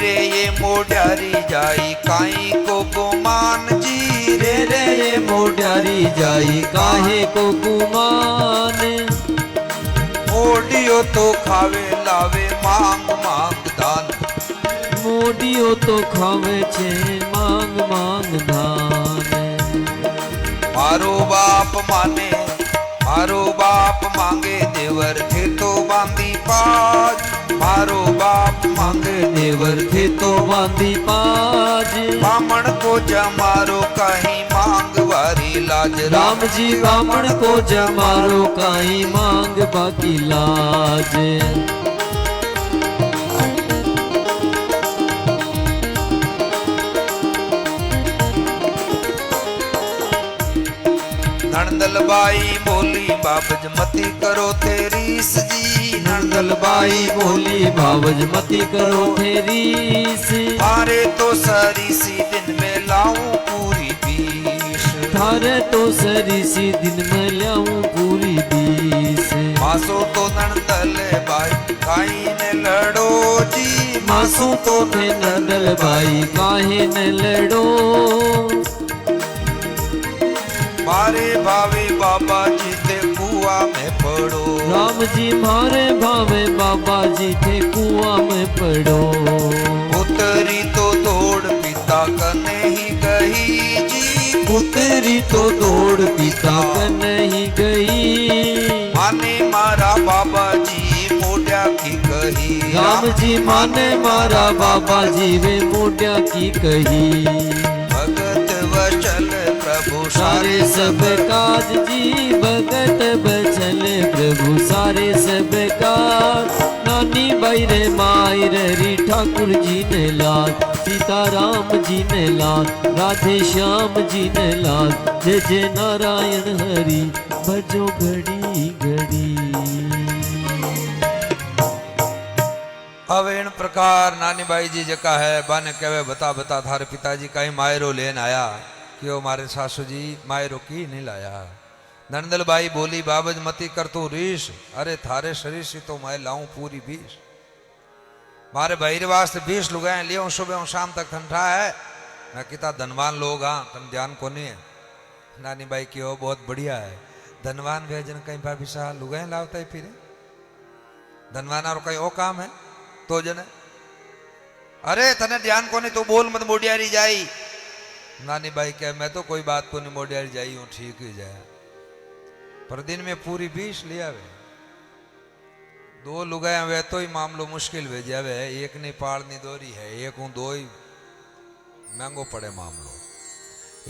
Speaker 1: रे ये मोड्यारी जाई काई को गुमान जी रे
Speaker 2: रे मोड्यारी जाई काहे को गुमान।
Speaker 1: मोडियो तो खावे लावे मांग मांग दान
Speaker 2: मोडियो तो खावे छे मांग मांग धान।
Speaker 1: मारो बाप मांगे देवर थे तो बांधी पाज मारो बाप मांगे
Speaker 2: देवर थे तो बांधी पाज।
Speaker 1: बामण को जमारो कहीं मांग वारी लाज।
Speaker 2: राम जी बामण को जमारो काई मांग बाकी लाज।
Speaker 1: नंदलबाई बोली बाबज मती करो तेरीस जी।
Speaker 2: नंदलबाई बोली बाबज मती करो तेरीस।
Speaker 1: थारे तो सरीसी दिन में लाऊं पूरी बीस।
Speaker 2: थारे तो सरीसी दिन में लाऊं पूरी बीस।
Speaker 1: मासो तो नंदलबाई काई ने लड़ो जी।
Speaker 2: मासो तो ने नंदलबाई काहे न लड़ो।
Speaker 1: मारे भावे बाबा जी थे कुआ में पड़ो।
Speaker 2: राम जी मारे भावे बाबा जी थे कुआ में पड़ो।
Speaker 1: उतरी तो दौड़ पिता कने ही गई जी।
Speaker 2: उतरी तो दौड़ पिता कने ही गई।
Speaker 1: माने मारा बाबा जी मोड्या की कही।
Speaker 2: राम जी माने मारा बाबा जी वे मोड्या की कही।
Speaker 1: भगत वचल प्रभु
Speaker 2: सारे सब काज जी भगत बचल प्रभु सारे सब काज। नानी बाई रे माई रे ठाकुर जी ने लाल सीताराम जी ने लाल राधे श्याम जी ने लाल जय जय नारायण हरि भजो घड़ी घड़ी।
Speaker 1: अब इन प्रकार नानी बाई जी जका है बाने कहवे बता बता थारे पिताजी का ही मायरो लेन आया क्यों मारे सासू जी मायरो की नहीं लाया। नंदल बाई बोली बाबज मती कर तू रीस अरे थारे शरीर से तो मैं लाऊं पूरी 20। मारे भाई वास्ते 20 लुगाए लियो सुबह और शाम तक ठंडा है। मैं किता धनवान लोग हाँ तुम ध्यान को नहीं है। नानी बाई की हो बहुत बढ़िया है धनवान भेजन कहीं भाभी साह लुगाए लावता है फिर धनवान और कहीं ओ काम है तो जने अरे तने ध्यान को नहीं तो बोल मत मोडियारी जाई। नानी बाई कहे मैं तो कोई बात को नहीं मोडियारी जाई हूं ठीक ही जाए पर दिन में पूरी 20 लिया वे 2 लुगाया वे तो ही मामलो मुश्किल भेजा वे एक नहीं पाड़नी दोरी है एक हूं 2 ही महंगो पड़े मामलो।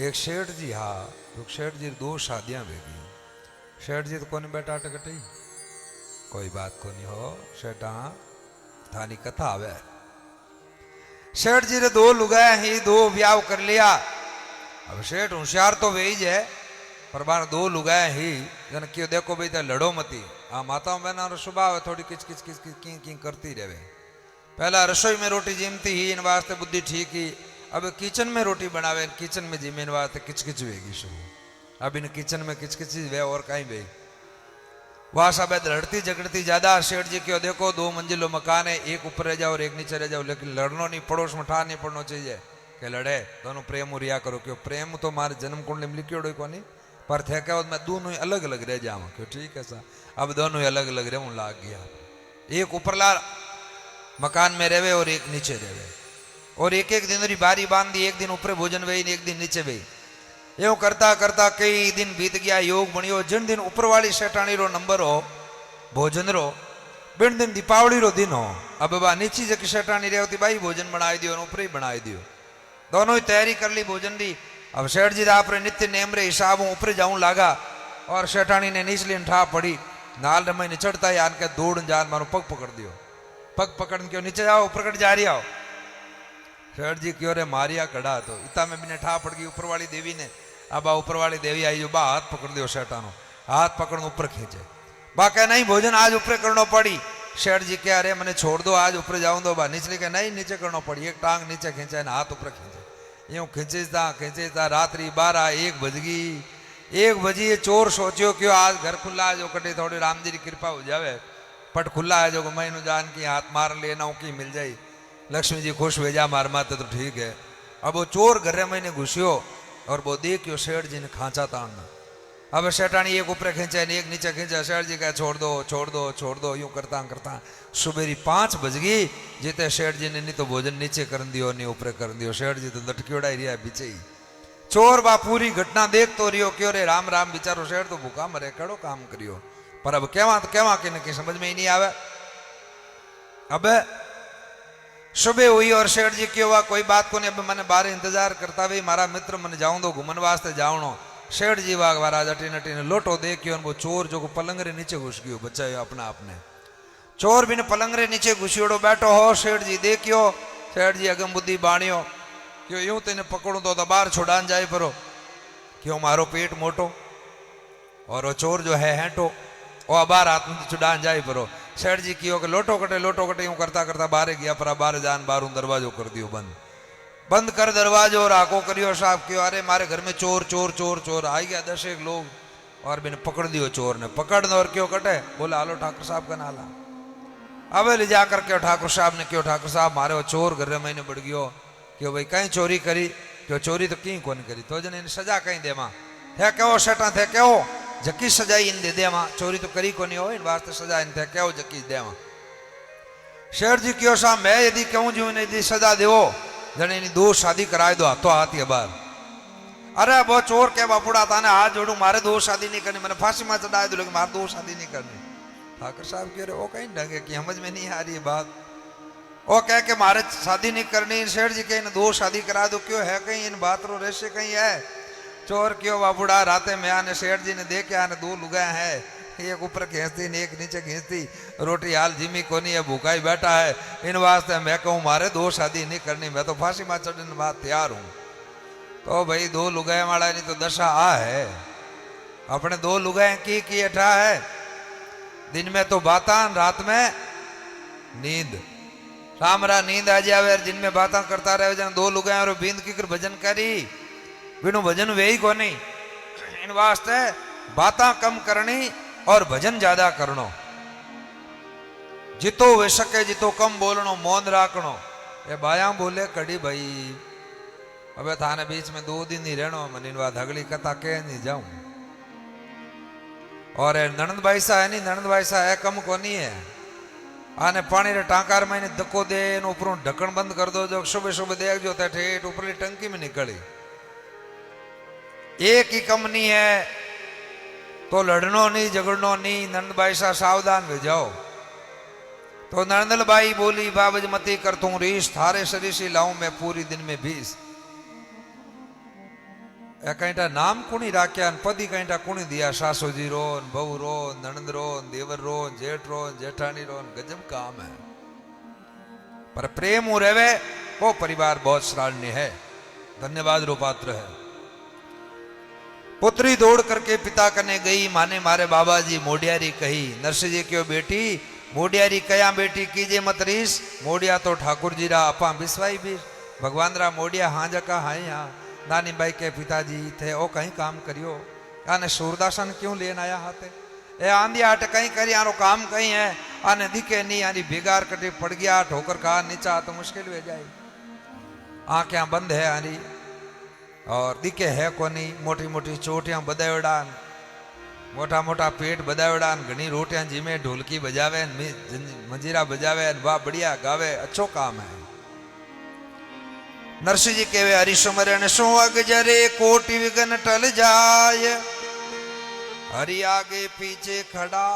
Speaker 1: एक शेठ जी हाँ तो शेठ जी 2 शादियां भेगी शेठ जी तो कोनी बेटा टकटी कोई बात को नहीं हो शेठ हाँ थानी कथा आवे। शेठ जी ने 2 लुगाया ही 2 ब्याह कर लिया। अब शेठ होशियार तो वे ही है पर बार 2 लुगाया ही जन क्यों देखो भाई तो लड़ो मती। हाँ माताओं बहना स्वभाव है थोड़ी किच किच किच की की करती रहे। पहला रसोई में रोटी जिमती ही इन वास्ते बुद्धि ठीक ही अब किचन में रोटी बनावे किचन में जिमे इन वास्ते किच किच वेगी शुरू। अब इन किचन में किच किच वे और कहीं वे वहां सब लड़ती झगड़ती ज्यादा। सेठ जी क्यों देखो 2 मंजिलो मकान है, एक ऊपर रह जाओ और एक नीचे रह जाओ, लेकिन लड़नो नहीं, पड़ोस में ठा नहीं पड़ना चाहिए कि लड़े, दोनों प्रेम रिया करो। क्यों प्रेम तो मारे जन्म कुंडली में लिखियोड़ो को नहीं, पर थे क्या मैं दोनों ही अलग अलग रह जाऊँ। क्यों ठीक है सा, अब दोनों ही अलग अलग रहूं लाग गया। एक ऊपरला मकान में रहे और एक नीचे रहे, और एक एक दिन बारी बांध दी, एक दिन ऊपर भोजन वही एक दिन नीचे वही। यूं करता करता कई दिन बीत गया, योग बनियो। जिन दिन ऊपर वाली सेठानी रो नंबर हो भोजन रो, बिन दिन दीपावली रो दिन हो। अब बा नीची जकी सेठानी रही होती भाई भोजन बनाई दियो, ऊपर ही बनाई दियो, दोनों ही तैयारी कर ली भोजन दी। अब सेठ जी आप नित्य नेम रे हिसाब ऊपर जाऊं लागा, और सेठानी ने नीचली ठा पड़ी, नाल रमई ने चढ़ता ही आन के दौड़ जान मारो पग पकड़ दियो, पग पकड़ क्यों नीचे जाओ ऊपर कट जा रही आओ। सेठ जी क्यों रे मारिया कड़ा, तो इतना में भी ठा पड़ गई ऊपर वाली देवी ने। अब ऊपर वाली देवी आई जो बा हाथ पकड़ दियो सेठानो, हाथ पकड़ ऊपर खींचे, बा कह नहीं भोजन आज ऊपर करना पड़ी। सेठ जी क्या अरे मैंने छोड़ दो आज ऊपर जाऊं दो, बा निचली के नहीं नीचे करना पड़ी, एक टांग नीचे खींचे ना हाथ ऊपर खींचे। यूं खींचता रात्रि 12-1 बज गई। 1 बजी ये चोर सोचियो क्यों आज घर खुला है, जो कटे थोड़ी राम जी की कृपा हो जावे, पट खुला है जो मैनू जान की हाथ मार लेना की मिल जाई, लक्ष्मी जी खुश भेजा मार माते तो ठीक है। अब वो चोर घर मैंने घुसियो और वो देखियो सेठ जी ने खांचा ताड़ना। अब सेठानी एक ऊपर खींचे एक नीचे खींचे, सेठ जी कहे छोड़ दो छोड़ दो छोड़ दो। यूं करता करता सुबेरी 5 बज गई, जीते सेठ जी ने नहीं तो भोजन नीचे कर दियो नहीं ऊपर कर दियो। सेठ जी तो लटकियोड़ा ही रहा बीचे ही। चोर बा पूरी घटना देख तो रियो क्यों रे राम राम बिचारो सेठ तो भूखा मरे, कड़ो काम करियो, पर अब केवा तो केवा कि समझ में ही नहीं आवे। अब सुबह हुई और सेठ जी क्यों हुआ कोई बात को नहीं, अब मैंने बाहर इंतजार करता भाई मारा मित्र मैंने जाऊं दो घूमन वास्ते जाऊनो। सेठ जी वाग वारा जटी नटी ने लोटो देखियो, वो चोर जो पलंग रे नीचे घुस गयो बचायो अपना आपने। चोर भी ने पलंग रे नीचे घुसियोड़ो बैठो हो, सेठ जी देखियो, सेठ जी अगम बुद्धि बाणियो क्यों यूं तेने पकड़ू तो बाहर छुड़ान जाए परो, क्यों मारो पेट मोटो और वो चोर जो है हेंटो वो बाहर हाथ में छुड़ान जाए परो। सेठ जी क्यों लोटो कटे यूं करता करता बाहर गया, पर बाहर जान बारू दरवाजो कर दियो बंद, बंद कर दरवाजो और आको करियो साहब क्यों अरे मारे घर में चोर चोर चोर चोर आई गया 10-1 लोग, और मैंने पकड़ दियो चोर ने, पकड़ दो और क्यों कटे बोला आलो ठाकुर साहब का नाला। अब ले जाकर क्यों ठाकुर साहब ने क्यों ठाकुर साहब मारे वो चोर घर मैंने बढ़ गयो, क्यों भाई कहीं चोरी करी, क्यों चोरी तो कहीं कौन करी, तो जन सजा कहीं दे मां थे क्यों सेठा थे क्यों जकी सजा इन दे मां, चोरी तो करी को नहीं हो इन वास्ते सजा इन थे क्यों जकी दे मां। शेर जी क्यों साहब मैं यदि कहूं जो इन्हें सजा देवो जने इन्हें 2 शादी कराए दो तो हाथ ये बार, अरे वो चोर के बापुड़ा था ना हाथ जोड़ू मारे 2 शादी नहीं करनी, मैंने फांसी में चढ़ाए दो लेकिन मारे 2 शादी नहीं करनी। ठाकुर साहब कह रहे वो कहीं ढंगे की समझ में नहीं आ रही बात, वो कह के मारे शादी नहीं करनी, शेर जी के 2 शादी करा दो क्यों है कहीं इन बात रो रहस्य कहीं है। चोर क्यों बापुड़ा राते में आने शेर जी ने देखे आने 2 लुगाए है, एक ऊपर खींचती ने एक नीचे खींचती, रोटी हाल जिमी को नहीं है भूखा ही बैठा है, इन वास्ते मैं कहूँ मारे 2 शादी नहीं करनी, मैं तो फांसी में चढ़ने बात तैयार हूँ। तो भाई 2 लुगाए वाला नहीं तो दशा आ है, अपने 2 लुगाए की अठा है, दिन में तो बातान रात में नींद, रामरा नींद आ जावे जिन में बातें करता रहे जन 2 लुगाए और बींद की कर भजन करी बिनु भजन वे ही को नहीं, इन वास्ते बातें कम करनी और भजन ज्यादा करनो, जितो वे सके जितो कम बोलनो मौन राखनो। ये बाया बोले कड़ी भाई अबे थाने बीच में 2 दिन ही रहनो, मन इन बात अगली कथा कह नहीं जाऊं। और ननंद भाई सा है नहीं, ननंद भाई सा है कम को नहीं है, आने पानी रे टांकार में धक्को दे ऊपर ढक्कन बंद कर दो, जो सुबह सुबह देख जो ठेठ ऊपरली टंकी में निकली, एक ही कम नहीं है तो लड़नो नहीं झगड़नो नहीं, नंद भाई सा सावधान हो जाओ। तो नंदल बाई बोली बाबज मती कर तू रीस, थारे सरीसी लाऊं मैं पूरी दिन में 20। कहीं नाम कुणी राख्या पदी कहीं कुणी दिया, सासू जी रोन बहू रोन ननंद रोन देवर रोन जेठ रोन जेठानी रोन, गजब काम है, पर प्रेम रहे वो परिवार बहुत सराहनीय है, धन्यवाद रो पात्र है। पुत्री दौड़ करके पिता कने गई, माने मारे बाबा जी मोडियारी कही, नरसिंह जी क्यों बेटी मोडियारी कया बेटी कीजे मत रीस, मोडिया तो ठाकुर जी रा अपा बिस्वाई भी, भगवान रा मोडिया हाँ जका हाँ यहाँ, नानी बाई के पिताजी थे ओ कहीं काम करियो, आने सूरदासन क्यों लेन आया हाथे, ए आंधी आट कहीं करी आरो काम कहीं है आने दिखे नहीं आनी बिगार कटे पड़ गया ठोकर खा नीचा तो मुश्किल हो जाए आंखें बंद है आनी और दिखे है कोनी मोटी मोटी चोटियां बदावड़ान मोटा मोटा पेट बदावड़ान घनी रोटियां जिमे ढोलकी बजावे मंजीरा बजावे वाह बढ़िया गावे अच्छो काम है नरसिंह जी कहवे हरि सुमरण सो अगजरे कोटि विघ्न टल जाय हरि आगे पीछे खड़ा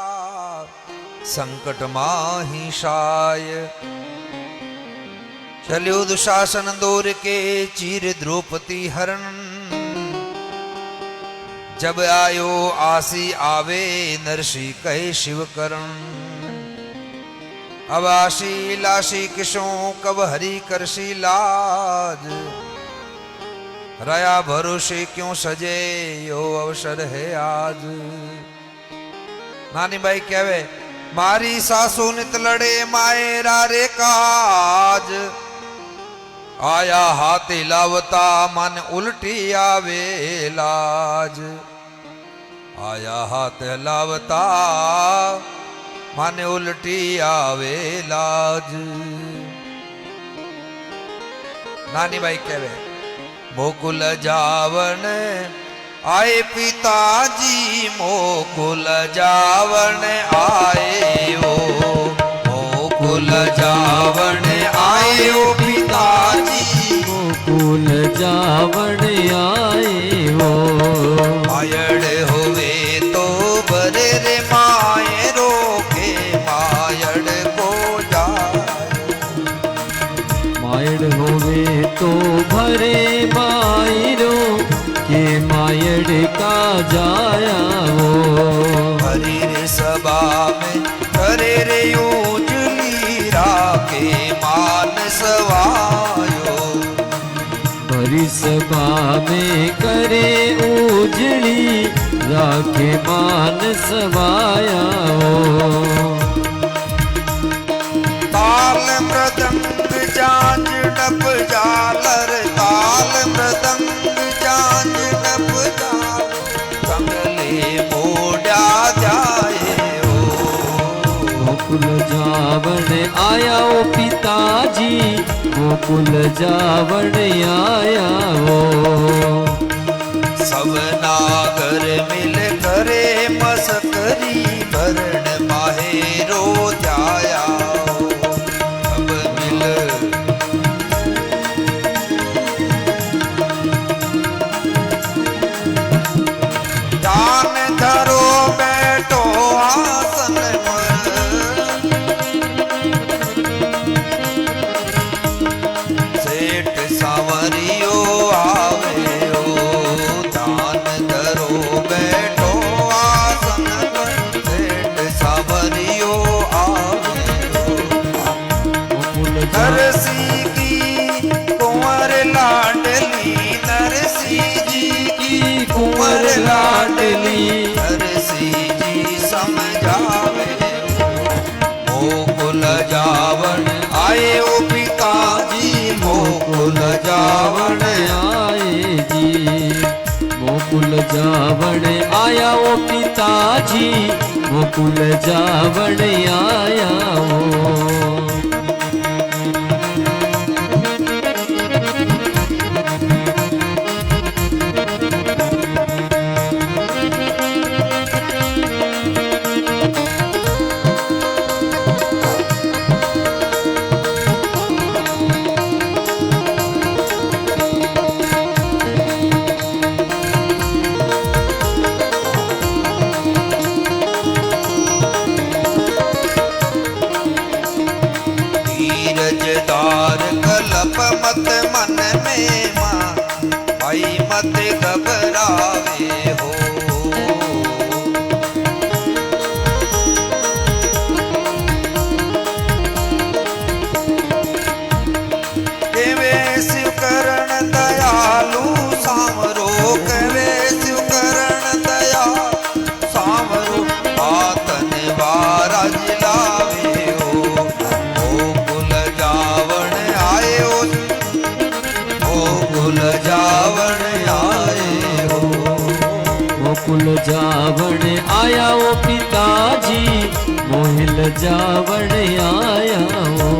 Speaker 1: संकट माही शाय चल्यो दुशासन दौर के चीर द्रौपदी हरण जब आयो आसी आवे नरसी कहे शिव करण अब आशी लाशी किसों कब हरि करसी लाज रया भरोसे क्यों सजे यो अवसर है आज नानी भाई कहवे मारी सासू नित लड़े मायरा रे काज आया हाथी लावता मन उल्टी आवे लाज आया हाथ लावता मन उल्टी आवे लाज नानी भाई कहवे मोकुल जावन आए पिताजी मोकुल जावन आए ओ मोकुल जावन आए ओ पिताजी
Speaker 2: मोकुल जावन आए ओ
Speaker 1: मायड़ होवे तो बरे रे मायरो के मायड़ को जाए
Speaker 2: मायड़ होवे तो भरे मायरो के मायड़ का जाया हो
Speaker 1: हरि रे सभा में करे रे उजली राखे मान सवायो
Speaker 2: भरी सभा में करे उजली राखे मान सवाया हो
Speaker 1: ताल मृदंग जांज डप जालर ताल मृदंग जांज डप जाल कंगले मोड़ा जाए ओ
Speaker 2: गोकुल जावन आया ओ पिताजी गोकुल जावन आया हो
Speaker 1: सब नागर मिल करे मस्करी भरण माहेरो जाया सब मिल जान धरो बैठो आसन पर सेठ सावरियो आवे ओ दान धरो बैठो आसन पर सेठ सावरियो आवे
Speaker 2: गोकुल
Speaker 1: नरसी की कुंवर लाडली नरसी जी की कुंवर लाडली नरसी जी समझावे मोकुल जावन आए ओ पिताजी मोकुल जावन
Speaker 2: आए जी गोकुल जावन आया ओ पिताजी गोकुल जावन आया हो
Speaker 1: धीरजदार कलप मत मन में मां भाई मत घबरावे हो केवे शिव करण दयालु सांवरो केवे शिव करण दया सांवरो आतन बाराज लावे हो गोकुल जावन आए हो गोकुल जावन आए हो
Speaker 2: गोकुल जावन आया ओ पिता लजावण आया हो।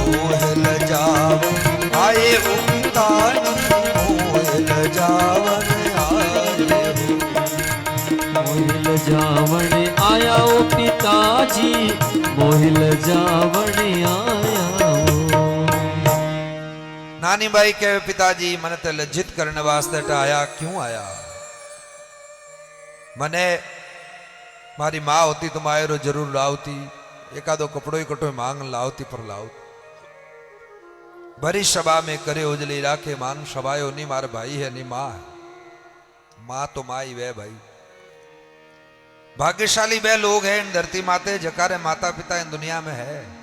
Speaker 1: मोह लजावन आए हो पिताजी, मोह लजावन आए हो।
Speaker 2: मोह लजावण आया हो पिताजी, मोह लजावण आया हो।
Speaker 1: नानी बाई कहे पिताजी मने ते लज्जित करने वास्ते आया, क्यों आया? मने मारी माँ होती तो मायरो जरूर लावती, एकादो कपड़ो ही कटो मांग लावती, पर लावती भरी सभा में करे उजली राखे मान सभायो नी मार भाई है नी माँ है। माँ तो माँ ही वे भाई। भाग्यशाली वे लोग हैं इन धरती माते जकारे माता पिता इन दुनिया में है।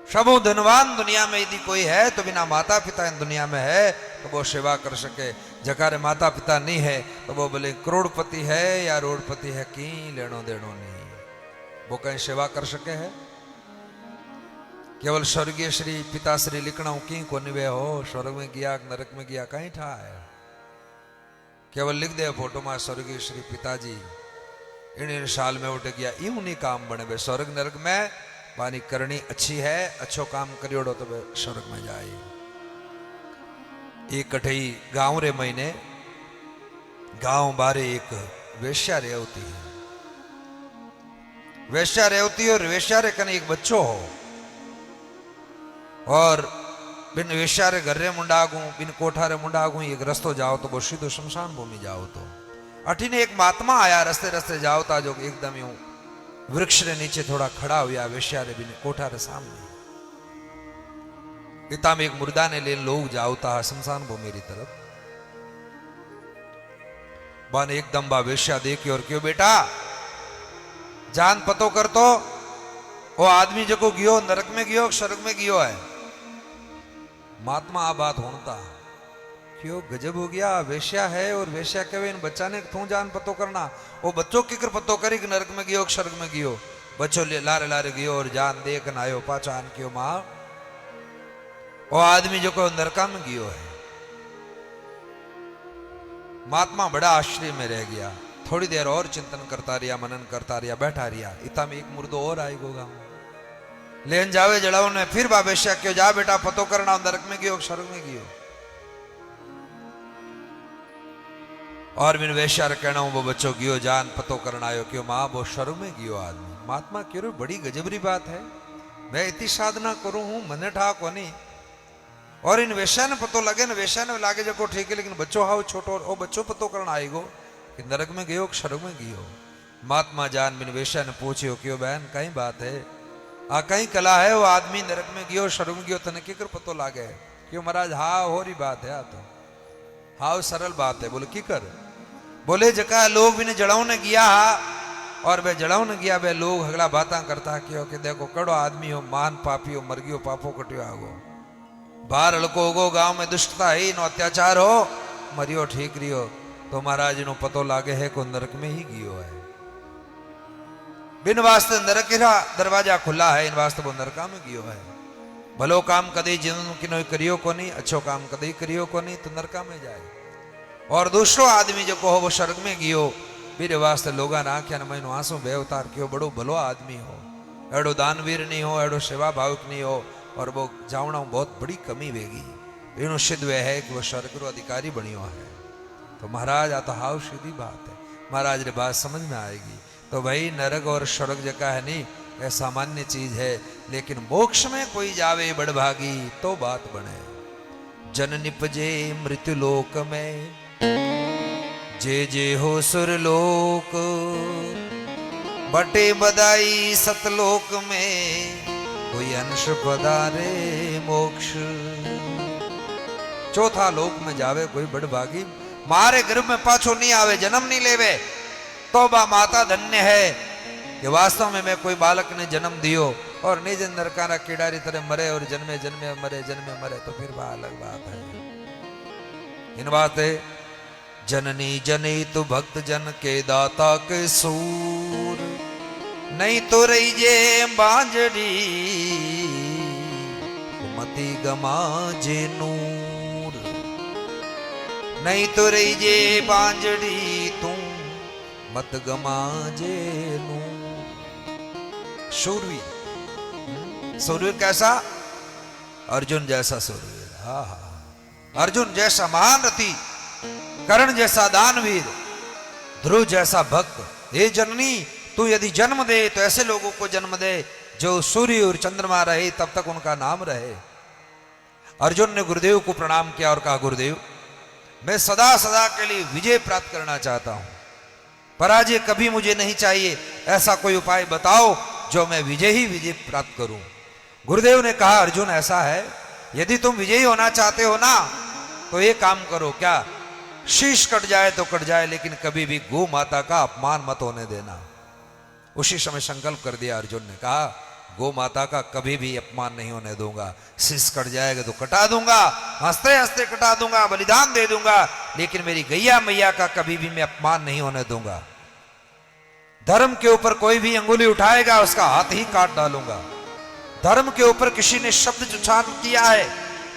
Speaker 1: सबो धनवान दुनिया में यदि कोई है तो बिना माता पिता इन दुनिया में है तो वो सेवा कर सके। जकारे माता पिता नहीं है तो वो बोले करोड़पति है या रोड़पति है, की लेनो देनो नहीं, वो कहीं सेवा कर सके है? केवल स्वर्गीय श्री पिता श्री लिखना की को निवे हो, स्वर्ग में गया नरक में गया कहीं ठा है। केवल लिख दे फोटो में स्वर्गीय श्री पिताजी इन साल में उठ गया, यूं नहीं काम बने बे स्वर्ग नरक में बानी करनी अच्छी है, अच्छो काम करियोड़ो तो स्वर्ग में जाए। एक कठई गांव रे महीने गांव बारे एक वेश्या रेवती है। वेश्या रेवती और वेश्या रे कने एक बच्चो हो और बिन वेश्या रे घर रे मुंडागू बिन कोठा रे मुंडागू एक रस्तो जाओ तो वो सीधो शमशान भूमि जाओ तो अठीने एक महात्मा आया रस्ते रस्ते जाओ ता जो एकदम यूं वृक्ष रे नीचे थोड़ा खड़ा हुआ वेश्या रे बिन कोठा रे सामने। इता में एक मुर्दा ने ले लोग जाओता शमशान भूमि री तरफ। बान एकदम बा वेश्या देखी और क्यों बेटा जान पतो कर तो वो आदमी जो को गियो नरक में गियो स्वर्ग में गियो है। महात्मा आ बात होता क्यों गजब हो गया, वेश्या है और वेश्या कहे इन बच्चा ने तू जान पतो करना, वो बच्चों किकर पतो करी कि नरक में गियो स्वर्ग में गियो। बच्चों लारे लारे गियो और जान देख न आयो पहचान क्यों मां वो आदमी जो को नरका में गियो है। महात्मा बड़ा आश्चर्य में रह गया। थोड़ी देर और चिंतन करता रिया, मनन करता रिया, बैठा रिया। इतना में एक मुर्दो और आई गोगा लेन जावे जड़ाओ ने फिर बाबेश्या क्यों जा बेटा पतो करना नरक में गियो स्वर्ग में गियो। और बिन वेश्या कहना वो बच्चों गियो जान पतो करना आयो क्यों मां वो स्वर्ग में गियो आदमी। महात्मा क्यों बड़ी गजबरी बात है, मैं इतनी साधना करूं हूं मने ठा कोनी और इन वेश्या ने पतो लगे ना वेश्या ने लागे जो ठीक है, लेकिन बच्चों हाउ छोटो और बच्चों पतो करना आएगो कि नरक में गयो स्वर्ग में गियो। महात्मा जान बिन वेश्या ने पूछियो क्यों बहन कहीं बात है, आ कहीं कला है वो आदमी नरक में गियो स्वर्ग में गियो तने किकर पतो लागे क्यों महाराज। हाँ हो रही बात है, आ तो हाँ सरल बात है। बोले की कर, बोले जका लोग भी ने जड़ाऊ ने गया और वे जड़ाऊ ने गया वे लोग अगला बातें करता क्यों कि देखो कड़ो आदमी हो मान पापी हो मर गयो पापो कटियो आगो बाहर हड़को होगो गांव में दुष्टता ही नो अत्याचार हो मरियो ठीक रियो तो महाराज नो पतो लागे है को नरक में ही गियो है। बिन वास्ते नरक का दरवाजा खुला है, इन वास्ते वो नरका में गियो है। भलो काम कदी जिन किनो करियो को नहीं, अच्छो काम कदी करियो को नहीं तो नरका में जाए। और दूसरो आदमी जो को वो स्वर्ग में गियो मेरे वास्ते लोगा ना क्या न महीनो आंसू बे उतार क्यों बड़ो भलो आदमी हो, एडो दानवीर नहीं हो, एडो सेवा भावक नहीं हो और वो जावना बहुत बड़ी कमी वेगी इनो सिद्ध वे है कि वो स्वर्ग रो अधिकारी बनियो है। तो महाराज आ तो हाउ सीधी बात है, महाराज रे बात समझ में आएगी। तो भाई नरक और स्वर्ग जगह है नहीं यह सामान्य चीज है, लेकिन मोक्ष में कोई जावे बड़भागी तो बात बने। जन निपजे मृत्यु लोक में जे जे हो सुरलोक, बटे बदाई सतलोक में कोई अंश पधारे मोक्ष। चौथा लोक में जावे कोई बड़भागी मारे गर्भ में पाछो नहीं आवे जन्म नहीं लेवे तो बा माता धन्य है कि वास्तव में मैं कोई बालक ने जन्म दियो और निज नरकारा कीड़ारी तरह मरे और जन्मे जन्मे मरे जन्मे मरे तो फिर वह अलग बात है। इन बातें जननी जनी तो भक्त जन के दाता के सूर, नहीं तो रही जे बांजड़ी मती गमा जे नूर। नहीं तो रही जे बांजड़ी तू मत गमा जे नूर। शूरवीर। शूरवीर कैसा? अर्जुन जैसा शूरवीर। हा हा, अर्जुन जैसा महान रथी, कर्ण जैसा दानवीर, ध्रुव जैसा भक्त। हे जननी, तू यदि जन्म दे तो ऐसे लोगों को जन्म दे जो सूर्य और चंद्रमा रहे तब तक उनका नाम रहे। अर्जुन ने गुरुदेव को प्रणाम किया और कहा, गुरुदेव मैं सदा सदा के लिए विजय प्राप्त करना चाहता हूं, पराजय कभी मुझे नहीं चाहिए। ऐसा कोई उपाय बताओ जो मैं विजय प्राप्त करूं। गुरुदेव ने कहा, अर्जुन ऐसा है, यदि तुम विजयी होना चाहते हो ना तो ये काम करो, क्या शीश कट जाए तो कट जाए, लेकिन कभी भी गौ माता का अपमान मत होने देना। उसी समय संकल्प कर दिया अर्जुन ने, कहा गौ माता का कभी भी अपमान नहीं होने दूंगा। शीश कट जाएगा तो कटा दूंगा, हंसते हंसते कटा दूंगा, बलिदान दे दूंगा, लेकिन मेरी गैया मैया का कभी भी मैं अपमान नहीं होने दूंगा। धर्म के ऊपर कोई भी अंगुली उठाएगा उसका हाथ ही काट डालूंगा। धर्म के ऊपर किसी ने शब्द उच्चारण किया है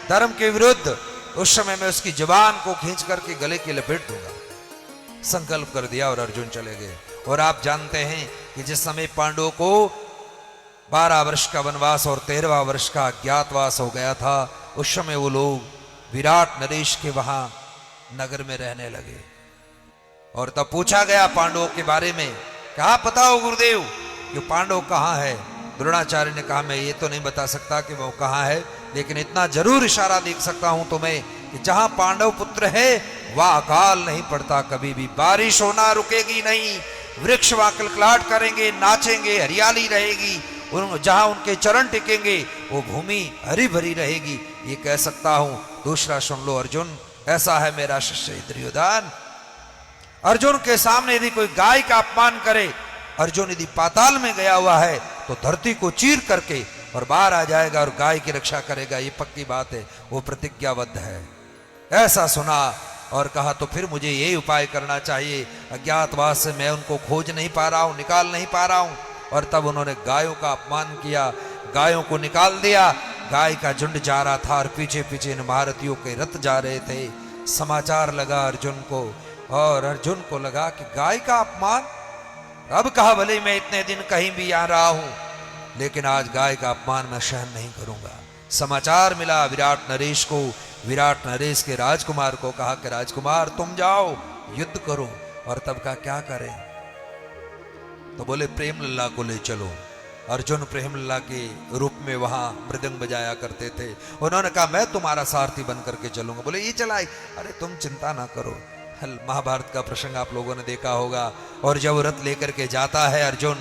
Speaker 1: धर्म के विरुद्ध, उस समय मैं उसकी जुबान को खींच करके गले की लपेट दूंगा। संकल्प कर दिया और अर्जुन चले गए। और आप जानते हैं कि जिस समय पांडवों को 12 वर्ष का वनवास और 13वां वर्ष का अज्ञातवास हो गया था, उस समय वो लोग विराट नरेश के वहां नगर में रहने लगे। और तब पूछा गया पांडवों के बारे में, क्या पता हो गुरुदेव कि पांडव कहाँ है? द्रोणाचार्य ने कहा, मैं ये तो नहीं बता सकता कि वो कहाँ है, लेकिन इतना जरूर इशारा देख सकता हूं तुम्हें कि जहां पांडव पुत्र है वह अकाल नहीं पड़ता कभी भी। बारिश होना रुकेगी नहीं, वृक्ष वहां कलकलाट करेंगे, नाचेंगे, हरियाली रहेगी, जहां उनके चरण टिकेंगे वो भूमि हरी भरी रहेगी, ये कह सकता हूं। दूसरा सुन लो अर्जुन, ऐसा है मेरा शिष्य दुर्योधन, अर्जुन के सामने यदि कोई गाय का अपमान करे, अर्जुन यदि पाताल में गया हुआ है तो धरती को चीर करके और बाहर आ जाएगा और गाय की रक्षा करेगा, ये पक्की बात है, वो प्रतिज्ञाबद्ध है। ऐसा सुना और कहा तो फिर मुझे यही उपाय करना चाहिए, अज्ञातवास से मैं उनको खोज नहीं पा रहा हूं, निकाल नहीं पा रहा हूं। और तब उन्होंने गायों का अपमान किया, गायों को निकाल दिया। गाय का झुंड जा रहा था और पीछे पीछे इन महारथियों के रथ जा रहे थे। समाचार लगा अर्जुन को, और अर्जुन को लगा कि गाय का अपमान, अब कहा भले मैं इतने दिन कहीं भी आ रहा हूं, लेकिन आज गाय का अपमान मैं सहन नहीं करूंगा। समाचार मिला विराट नरेश को, विराट नरेश के राजकुमार को कहा कि राजकुमार तुम जाओ युद्ध करो। और तब का क्या करें? तो बोले प्रेम लल्ला को ले चलो। अर्जुन प्रेम लल्ला के रूप में वहां मृदंग बजाया करते थे। उन्होंने कहा मैं तुम्हारा सारथी बन करके चलूंगा। बोले ये चलाई, अरे तुम चिंता ना करो। महाभारत का प्रसंग आप लोगों ने देखा होगा। और जब रथ लेकर के जाता है अर्जुन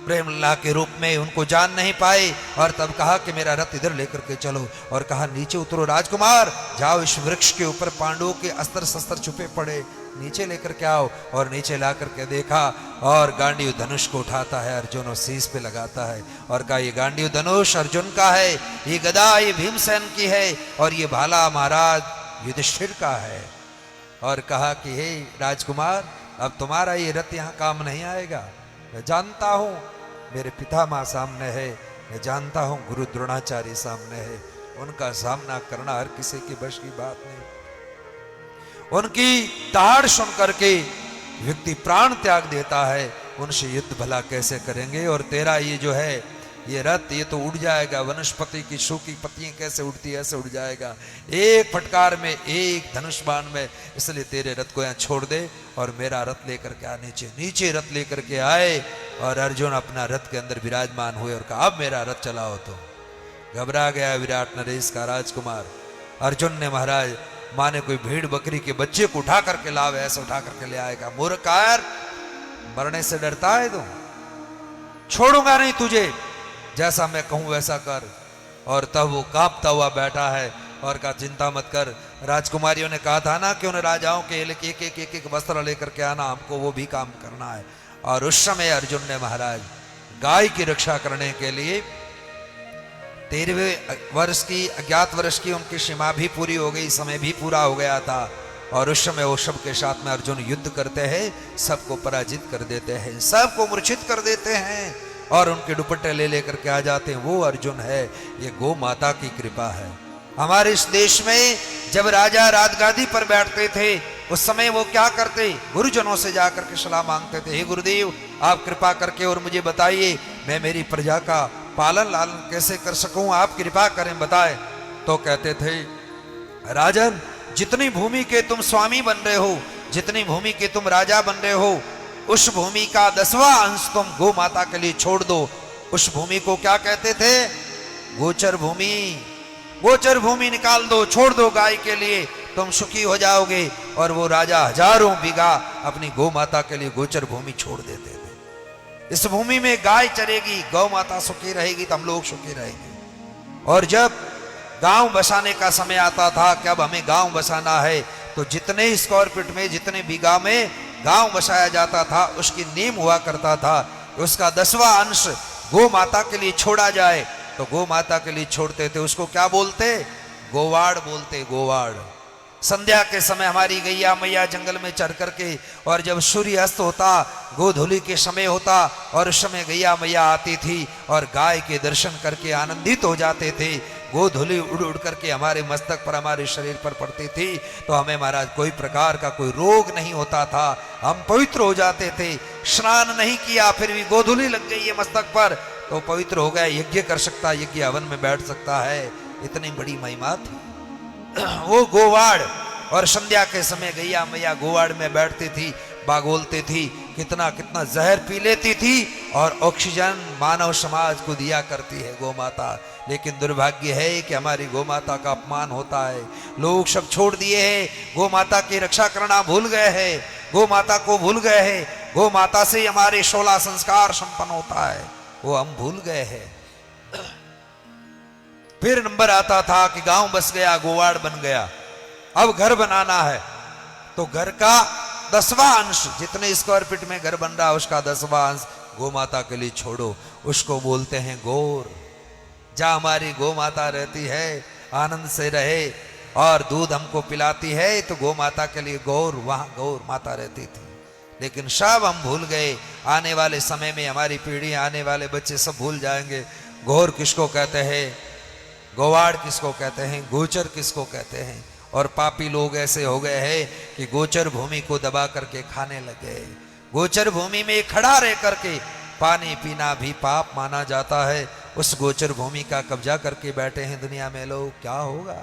Speaker 1: प्रेम लल्ला के रूप में, उनको जान नहीं पाए, और तब कहा कि मेरा रथ इधर लेकर के चलो, और कहा नीचे उतरो राजकुमार, जाओ इस वृक्ष के ऊपर पांडवों के अस्त्र शस्त्र छुपे पड़े, नीचे लेकर के आओ। और नीचे ला करके देखा और गांडीव धनुष को उठाता है अर्जुन और शीश पे लगाता है और कहा ये गांडीव धनुष अर्जुन का है, ये गदा ये भीमसेन की है, और ये भाला महाराज युधिष्ठिर का है। और कहा कि हे राजकुमार, अब तुम्हारा ये रथ यहाँ काम नहीं आएगा। मैं जानता हूं मेरे पितामह सामने है, मैं जानता हूं गुरु द्रोणाचार्य सामने है, उनका सामना करना हर किसी की बस की बात नहीं। उनकी दहाड़ सुन करके व्यक्ति प्राण त्याग देता है, उनसे युद्ध भला कैसे करेंगे? और तेरा ये जो है ये रथ, ये तो उड़ जाएगा, वनस्पति की सूखी पत्तियां कैसे उड़ती है ऐसे उड़ जाएगा, एक फटकार में, एक धनुष बाण में। इसलिए तेरे रथ को यहाँ छोड़ दे और मेरा रथ लेकर के आ नीचे। नीचे रथ लेकर के आए और अर्जुन अपना रथ के अंदर विराजमान हुए और कहा अब मेरा रथ चलाओ। तो घबरा गया विराट नरेश का राजकुमार। अर्जुन ने महाराज माने कोई भेड़ बकरी के बच्चे को उठा करके लावे, ऐसे उठा करके ले आएगा। मूर्खकार, मरने से डरता है तू? छोड़ूंगा नहीं तुझे, जैसा मैं कहूं वैसा कर। और तब वो कांपता हुआ बैठा है और कहा चिंता मत कर, राजकुमारियों ने कहा था ना कि उन राजाओं के एक वस्त्र लेकर के आना, हमको वो भी काम करना है। और उस समय अर्जुन ने महाराज गाय की रक्षा करने के लिए 13वें वर्ष की, अज्ञात वर्ष की उनकी सीमा भी पूरी हो गई, समय भी पूरा हो गया था। और उस समय वो सब के साथ में अर्जुन युद्ध करते हैं, सबको पराजित कर देते हैं, सबको मूर्छित कर देते हैं और उनके दुपट्टे ले लेकर के आ जाते हैं। वो अर्जुन है, ये गौ माता की कृपा है। हमारे इस देश में जब राजा राजगादी पर बैठते थे उस समय वो क्या करते? गुरुजनों से जाकर के सलाह मांगते थे, हे गुरुदेव आप कृपा करके और मुझे बताइए मैं मेरी प्रजा का पालन लालन कैसे कर सकूं, आप कृपा करें बताएं। तो कहते थे, राजन जितनी भूमि के तुम स्वामी बन रहे हो, जितनी भूमि के तुम राजा बन रहे हो, उस भूमि का 10वां अंश तुम गौ माता के लिए छोड़ दो। उस भूमि को क्या कहते थे? गोचर भूमि। गोचर भूमि निकाल दो, छोड़ दो गाय के लिए, तुम सुखी हो जाओगे। और वो राजा हजारों बीघा अपनी गौ माता के लिए गोचर भूमि छोड़ देते थे। इस भूमि में गाय चरेगी, गौ माता सुखी रहेगी तो हम लोग सुखी रहेंगे। और जब गांव बसाने का समय आता था कि अब हमें गांव बसाना है, तो जितने स्क्वायर फीट में, जितने बीघा में गांव बसाया जाता था, उसकी नींव हुआ करता था, उसका 10वां अंश गौ माता के लिए छोड़ा जाए। तो गौ माता के लिए छोड़ते थे, उसको क्या बोलते? गोवाड़ बोलते, गोवाड़। संध्या के समय हमारी गैया मैया जंगल में चर करके, और जब सूर्य अस्त होता, गोधूली के समय होता, और उस समय गैया मैया आती थी और गाय के दर्शन करके आनंदित हो जाते थे। गोधूली उड़ उड़ करके हमारे मस्तक पर, हमारे शरीर पर पड़ती थी, तो हमें महाराज कोई प्रकार का कोई रोग नहीं होता था, हम पवित्र हो जाते थे। स्नान नहीं किया, फिर भी गोधूली लग गई है मस्तक पर, तो पवित्र हो गया, यज्ञ कर सकता, यज्ञ हवन में बैठ सकता है। इतनी बड़ी महिमा थी वो गोवाड़। और संध्या के समय गैया मैया गोवाड़ में बैठती थी, बागोलती थी, कितना कितना जहर पी लेती थी, और ऑक्सीजन मानव समाज को दिया करती है गौ माता। लेकिन दुर्भाग्य है कि हमारी गौ माता का अपमान होता है, लोग सब छोड़ दिए हैं, गौ माता की रक्षा करना भूल गए हैं, गौ माता को भूल गए हैं। गौ माता से हमारे 16 संस्कार संपन्न होता है, वो हम भूल गए हैं। फिर नंबर आता था कि गांव बस गया, गोवाड़ बन गया, अब घर बनाना है, तो घर का 10वां अंश, जितने स्क्वायर फीट में घर बन रहा है उसका 10वां अंश गौ माता के लिए छोड़ो। उसको बोलते हैं गौर। जहां हमारी गौ माता रहती है, आनंद से रहे और दूध हमको पिलाती है, तो गौ माता के लिए गौर, वहां गौर माता रहती थी। लेकिन सब हम भूल गए। आने वाले समय में हमारी पीढ़ी, आने वाले बच्चे सब भूल जाएंगे गौर किसको कहते हैं, गोवाड़ किसको कहते हैं, गोचर किसको कहते हैं। और पापी लोग ऐसे हो गए हैं कि गोचर भूमि को दबा करके खाने लगे। गोचर भूमि में खड़ा रह करके पानी पीना भी पाप माना जाता है। उस गोचर भूमि का कब्जा करके बैठे हैं दुनिया में लोग, क्या होगा?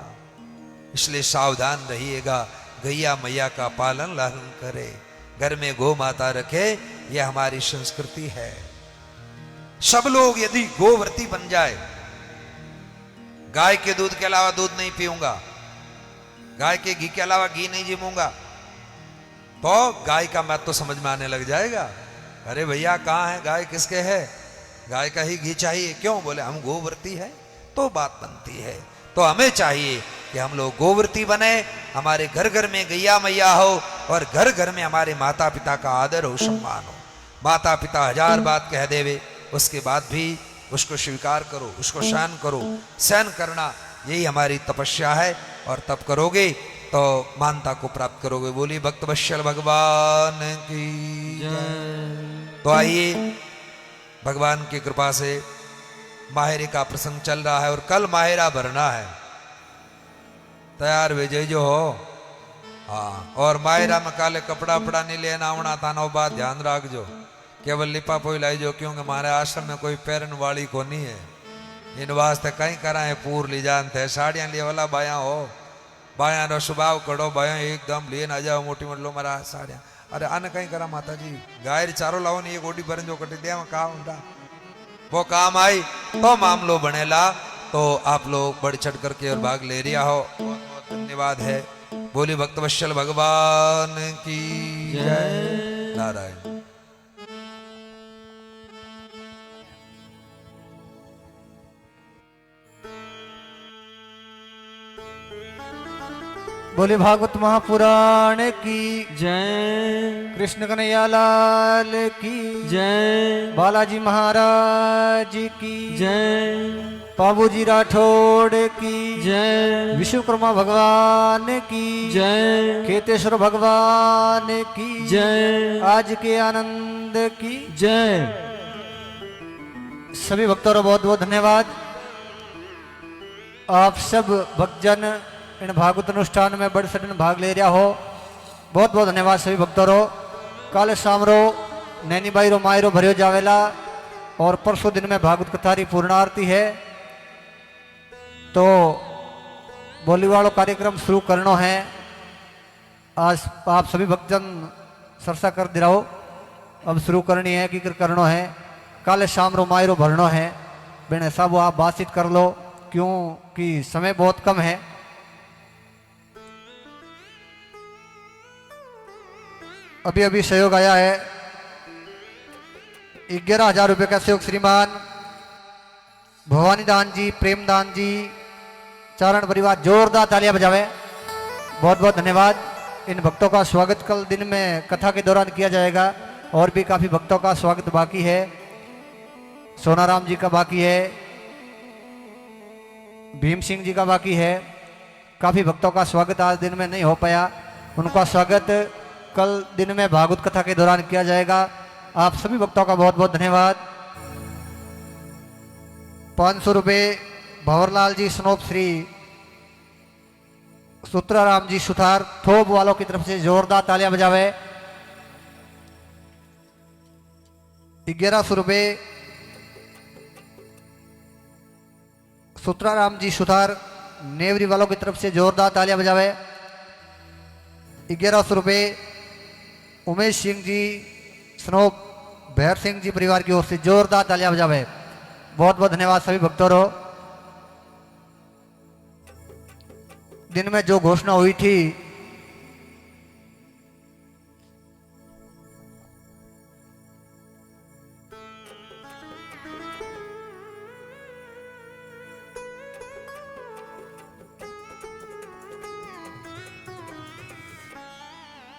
Speaker 1: इसलिए सावधान रहिएगा, गैया मैया का पालन लालन करे, घर में गौ माता रखे, यह हमारी संस्कृति है। सब लोग यदि गोव्रती बन जाए, गाय के दूध के अलावा दूध नहीं पीऊंगा, गाय के घी के अलावा घी नहीं जीमूंगा, तो गाय का महत्व तो समझ में आने लग जाएगा। अरे भैया कहाँ है गाय, किसके है, गाय का ही घी चाहिए। क्यों? बोले हम गोव्रती है, तो बात बनती है। तो हमें चाहिए कि हम लोग गोव्रती बने, हमारे घर घर में गैया मैया हो, और घर घर में हमारे माता पिता का आदर हो, सम्मान हो। माता पिता 1000 बात कह देवे, उसके बाद भी उसको स्वीकार करो, उसको सहन करो। सहन करना यही हमारी तपस्या है, और तप करोगे तो मानता को प्राप्त करोगे। बोली भक्त वत्सल भगवान की जय। तो आइए, भगवान की कृपा से माहेरे का प्रसंग चल रहा है, और कल माहेरा भरना है। तैयार विजय जो हो, हाँ। और माहेरा में काले कपड़ा अपड़ा नहीं लेना आवना था, ना बात ध्यान रख जो, केवल लिपा पोई लाई जो, क्योंकि हमारे आश्रम में कोई पैरन वाली को नहीं है। इन वास्ते कहीं करा है पूर ली जानते, साड़ियां लिए वाला बाया हो, बाया रो स्वभाव कड़ो, बाया एकदम लिए ना जाओ मोटी मोटी लो मारा साड़ियां। अरे आने कहीं करा माता जी, गाय चारो लाओ नहीं, एक गोडी भरन जो कटी दे काम, वो काम आई तो मामलो बनेला। तो आप लोग बढ़ चढ़ करके और भाग ले रिया हो, बहुत बहुत धन्यवाद है। बोली भक्त वत्सल भगवान की जय। नारायण।
Speaker 3: बोले भागवत महापुराण की
Speaker 2: जय।
Speaker 3: कृष्ण कन्हैया लाल की
Speaker 2: जय।
Speaker 3: बालाजी महाराज की
Speaker 2: जय।
Speaker 3: बाबूजी राठौड़ की
Speaker 2: जय।
Speaker 3: विश्वकर्मा भगवान की
Speaker 2: जय।
Speaker 3: केतेश्वर भगवान की
Speaker 2: जय।
Speaker 3: आज के आनंद की
Speaker 2: जय।
Speaker 3: सभी भक्तों को बहुत बहुत धन्यवाद। आप सब भक्तजन इन भागवत अनुष्ठान में बड़ सडन भाग ले रहा हो, बहुत बहुत धन्यवाद सभी भक्तों रो। काले शाम रो नैनी बाई रो मायरो भरियो जावेला, और परसों दिन में भागवत कथा की पूर्ण आरती है। तो बोली वालों कार्यक्रम शुरू करना है। आज आप सभी भक्तजन सरसा कर दे रहो, अब शुरू करनी है कि करना है। कल शाम रो मायरो भरना है, बिन सब आप बातचीत कर लो क्योंकि समय बहुत कम है। अभी अभी सहयोग आया है 11,000 रुपये का सहयोग श्रीमान भवानी दान जी, प्रेम दान जी, चारण परिवार, जोरदार तालियां बजावे। बहुत बहुत धन्यवाद। इन भक्तों का स्वागत कल दिन में कथा के दौरान किया जाएगा। और भी काफी भक्तों का स्वागत बाकी है। सोनाराम जी का बाकी है, भीम सिंह जी का बाकी है। काफी भक्तों का स्वागत आज दिन में नहीं हो पाया, उनका स्वागत कल दिन में भागवत कथा के दौरान किया जाएगा। आप सभी भक्तों का बहुत बहुत धन्यवाद। 500 रुपये भंवरलाल जी स्नोप श्री सूत्राराम जी सुथार थोब वालों की तरफ से जोरदार तालियां बजावे। 1100 रुपये सूत्राराम जी सुथार नेवरी वालों की तरफ से जोरदार तालियां बजावे। 1100 रुपये उमेश सिंह जी स्नोप भैर सिंह जी परिवार की ओर से जोरदार तालियां बजावे। बहुत बहुत धन्यवाद सभी भक्तों रो। दिन में जो घोषणा हुई थी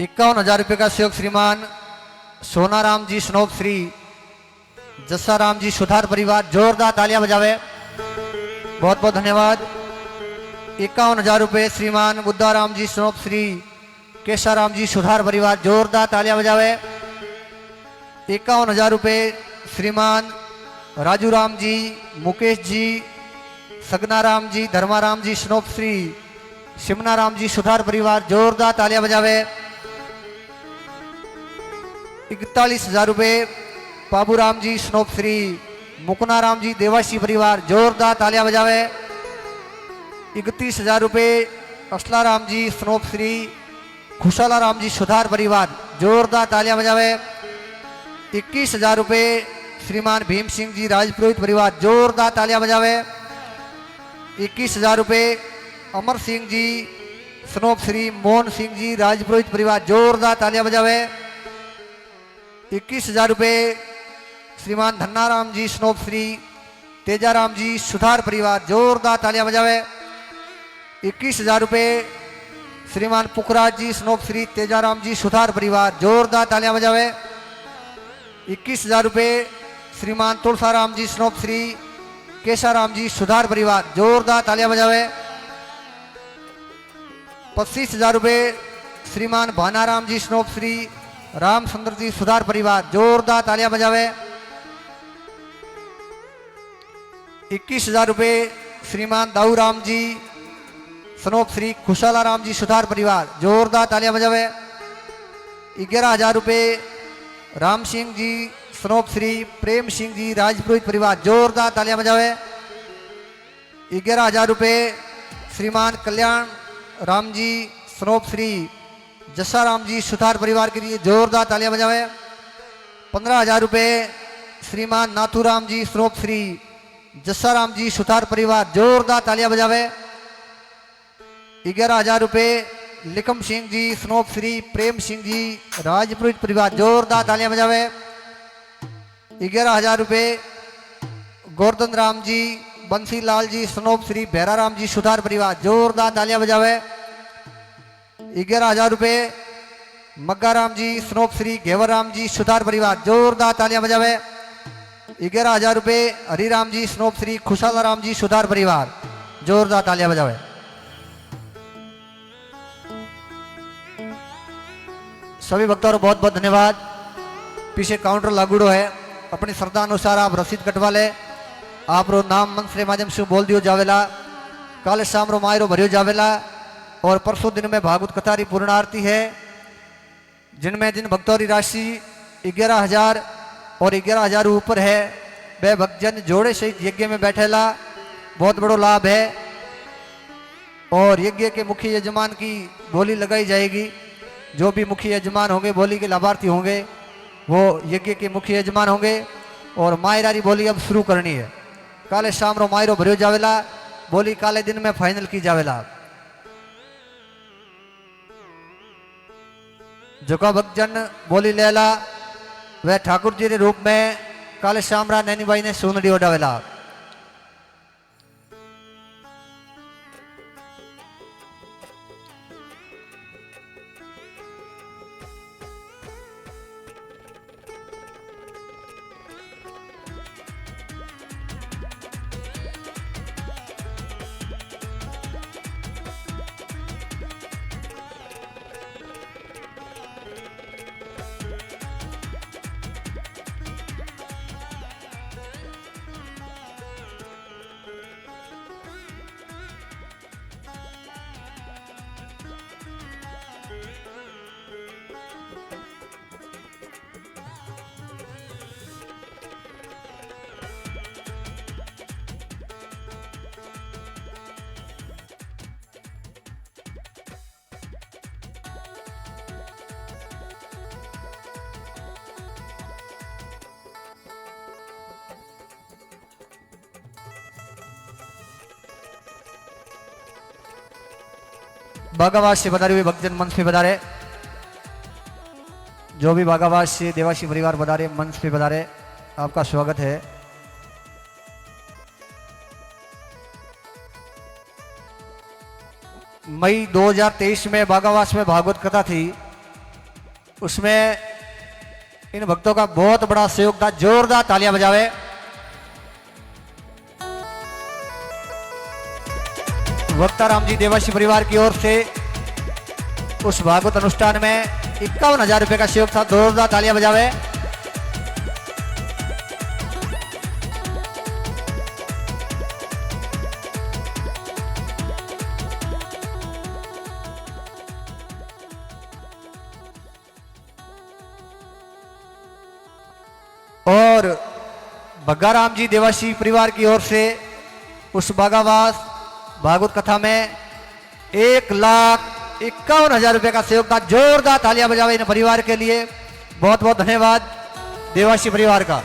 Speaker 3: ₹51,000 रुपये का सहयोग श्रीमान सोनाराम जी स्नोप श्री जस्साराम जी सुधार परिवार, जोरदार तालियां बजावे। बहुत बहुत धन्यवाद। 51,000 रुपये श्रीमान बुद्धाराम जी स्नोप श्री केशाराम जी सुधार परिवार, जोरदार तालियां बजावे। 51,000 रुपये श्रीमान राजूराम जी, मुकेश जी, सगनाराम जी, धर्माराम जी स्नोप श्री शिमनाराम जी सुधार परिवार, जोरदार तालियां बजावे। 41,000 रुपये बाबूराम जी स्नोप श्री मुकुनाराम जी देवासी परिवार, जोरदार तालियां बजावे। 31,000 रुपये असलाराम जी स्नोप श्री खुशालाराम जी सुधार परिवार, जोरदार तालियां बजावे। 21,000 रुपये श्रीमान भीम सिंह जी राजपुरोहित परिवार, जोरदार तालियां बजावे। 21,000 रुपये अमर सिंह जी स्नोप श्री मोहन सिंह जी राजपुरोहित परिवार, जोरदार तालियां बजावे। 21,000 रुपये श्रीमान धन्नाराम जी स्नोप श्री तेजाराम जी सुधार परिवार, जोरदार तालियां बजावे। 21,000 रुपये श्रीमान पुखराज जी स्नोप श्री तेजाराम जी सुधार परिवार, जोरदार तालियां बजावे। 21,000 रुपये श्रीमान तुलसाराम जी स्नोप श्री केशाराम जी सुधार परिवार, जोरदार तालियां बजावे। 25,000 रुपये श्रीमान भानाराम जी स्नोप श्री रामचंद्र जी सुधार परिवार, जोरदार तालियां बजावे। 21,000 रुपये श्रीमान दाऊराम जी स्नोप श्री खुशालाराम जी सुधार परिवार, जोरदार तालियां बजावे। 11,000 रुपये राम सिंह जी स्नोप श्री प्रेम सिंह जी राजपुरोहित परिवार, जोरदार तालियां बजावे। 11,000 रुपये श्रीमान कल्याण राम जी स्नोप श्री जस्साराम जी सुधार परिवार के लिए, जोरदार तालियां बजावे। 15,000 रुपये श्रीमान नाथूराम जी स्नोप श्री जस्साराम जी सुधार परिवार, जोरदार तालियां बजावे। 11,000 रुपये लिकम सिंह जी स्नोप श्री प्रेम सिंह जी राजपुरोहित परिवार, जोरदार तालियां बजावे। 11,000 रुपये गोवर्धन राम जी बंसीलाल जी स्नोप श्री भैराराम जी सुधार परिवार, जोरदार तालियां बजावे। 11,000 रुपये मग्गाराम जी स्नोप श्री घेवराम जी सुधार परिवार, जोरदार तालियां बजावे। 11,000 रुपये हरिराम जी स्नोप श्री खुशालाराम जी सुधार परिवार, जोरदार तालियां बजावे। सभी भक्तों को बहुत बहुत धन्यवाद। पीछे काउंटर लागूड़ो है, अपनी श्रद्धा अनुसार आप रसीद कटवा ले। आप रो नाम मंच के माध्यम से बोल दियो जावेला। कल शाम रो मायरो भरियो जावेला। और परसों दिन में भागवत कथा की पूर्ण आरती है, जिनमें जिन भक्तों की राशि 11,000 और 11,000 ऊपर है वे भक्तजन जोड़े से यज्ञ में बैठेला बहुत बड़ो लाभ है। और यज्ञ के मुख्य यजमान की बोली लगाई जाएगी। जो भी मुख्य यजमान होंगे, बोली के लाभार्थी होंगे, वो यज्ञ के मुख्य यजमान होंगे। और मायरारी बोली अब शुरू करनी है। काले शाम रो मायरो भरियो जावेला, बोली काले दिन में फाइनल की जावेला। जो का भक्तजन बोली लेला वह ठाकुर जी के रूप में काले शामरा नैनी बाई ने सुनड़ी ओडावेला। बागावास से पधारे हुए भक्तजन मंच पे पधारे। जो भी बागावास से देवासी परिवार पधारे, मंच पे पधारे, आपका स्वागत है। मई 2023 में बागावास में भागवत कथा थी, उसमें इन भक्तों का बहुत बड़ा सहयोग था। जोरदार तालियां बजावे। वक्ता राम जी देवासी परिवार की ओर से उस भागवत अनुष्ठान में 51,000 रुपए का सहयोग था। जोरदार तालियां बजावे। और भग्गाराम जी देवासी परिवार की ओर से उस बागावास भागवत कथा में 1,51,000 रुपए का सहयोग था। जोरदार तालियां बजावे इन परिवार के लिए। बहुत बहुत धन्यवाद देवासी परिवार का।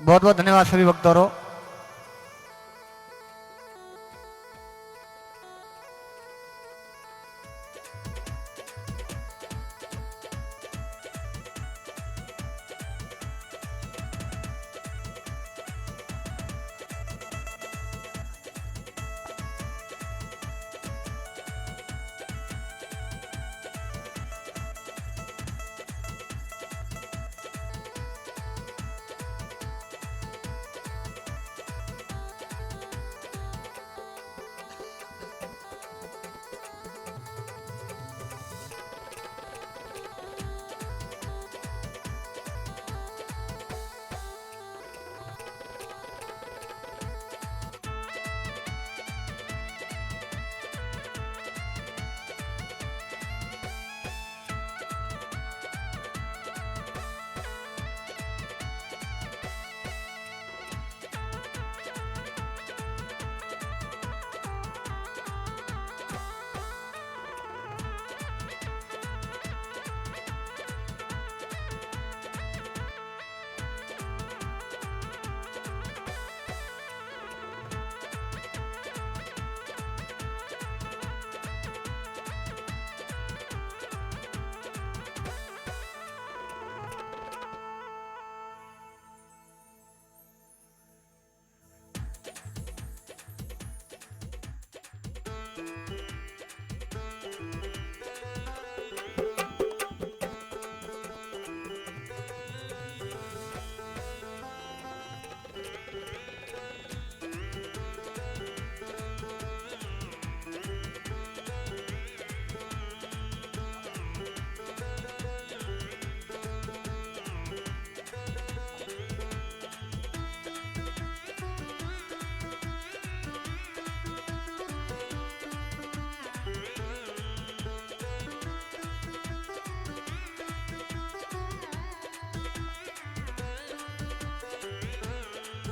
Speaker 3: बहुत बहुत धन्यवाद सभी भक्तों।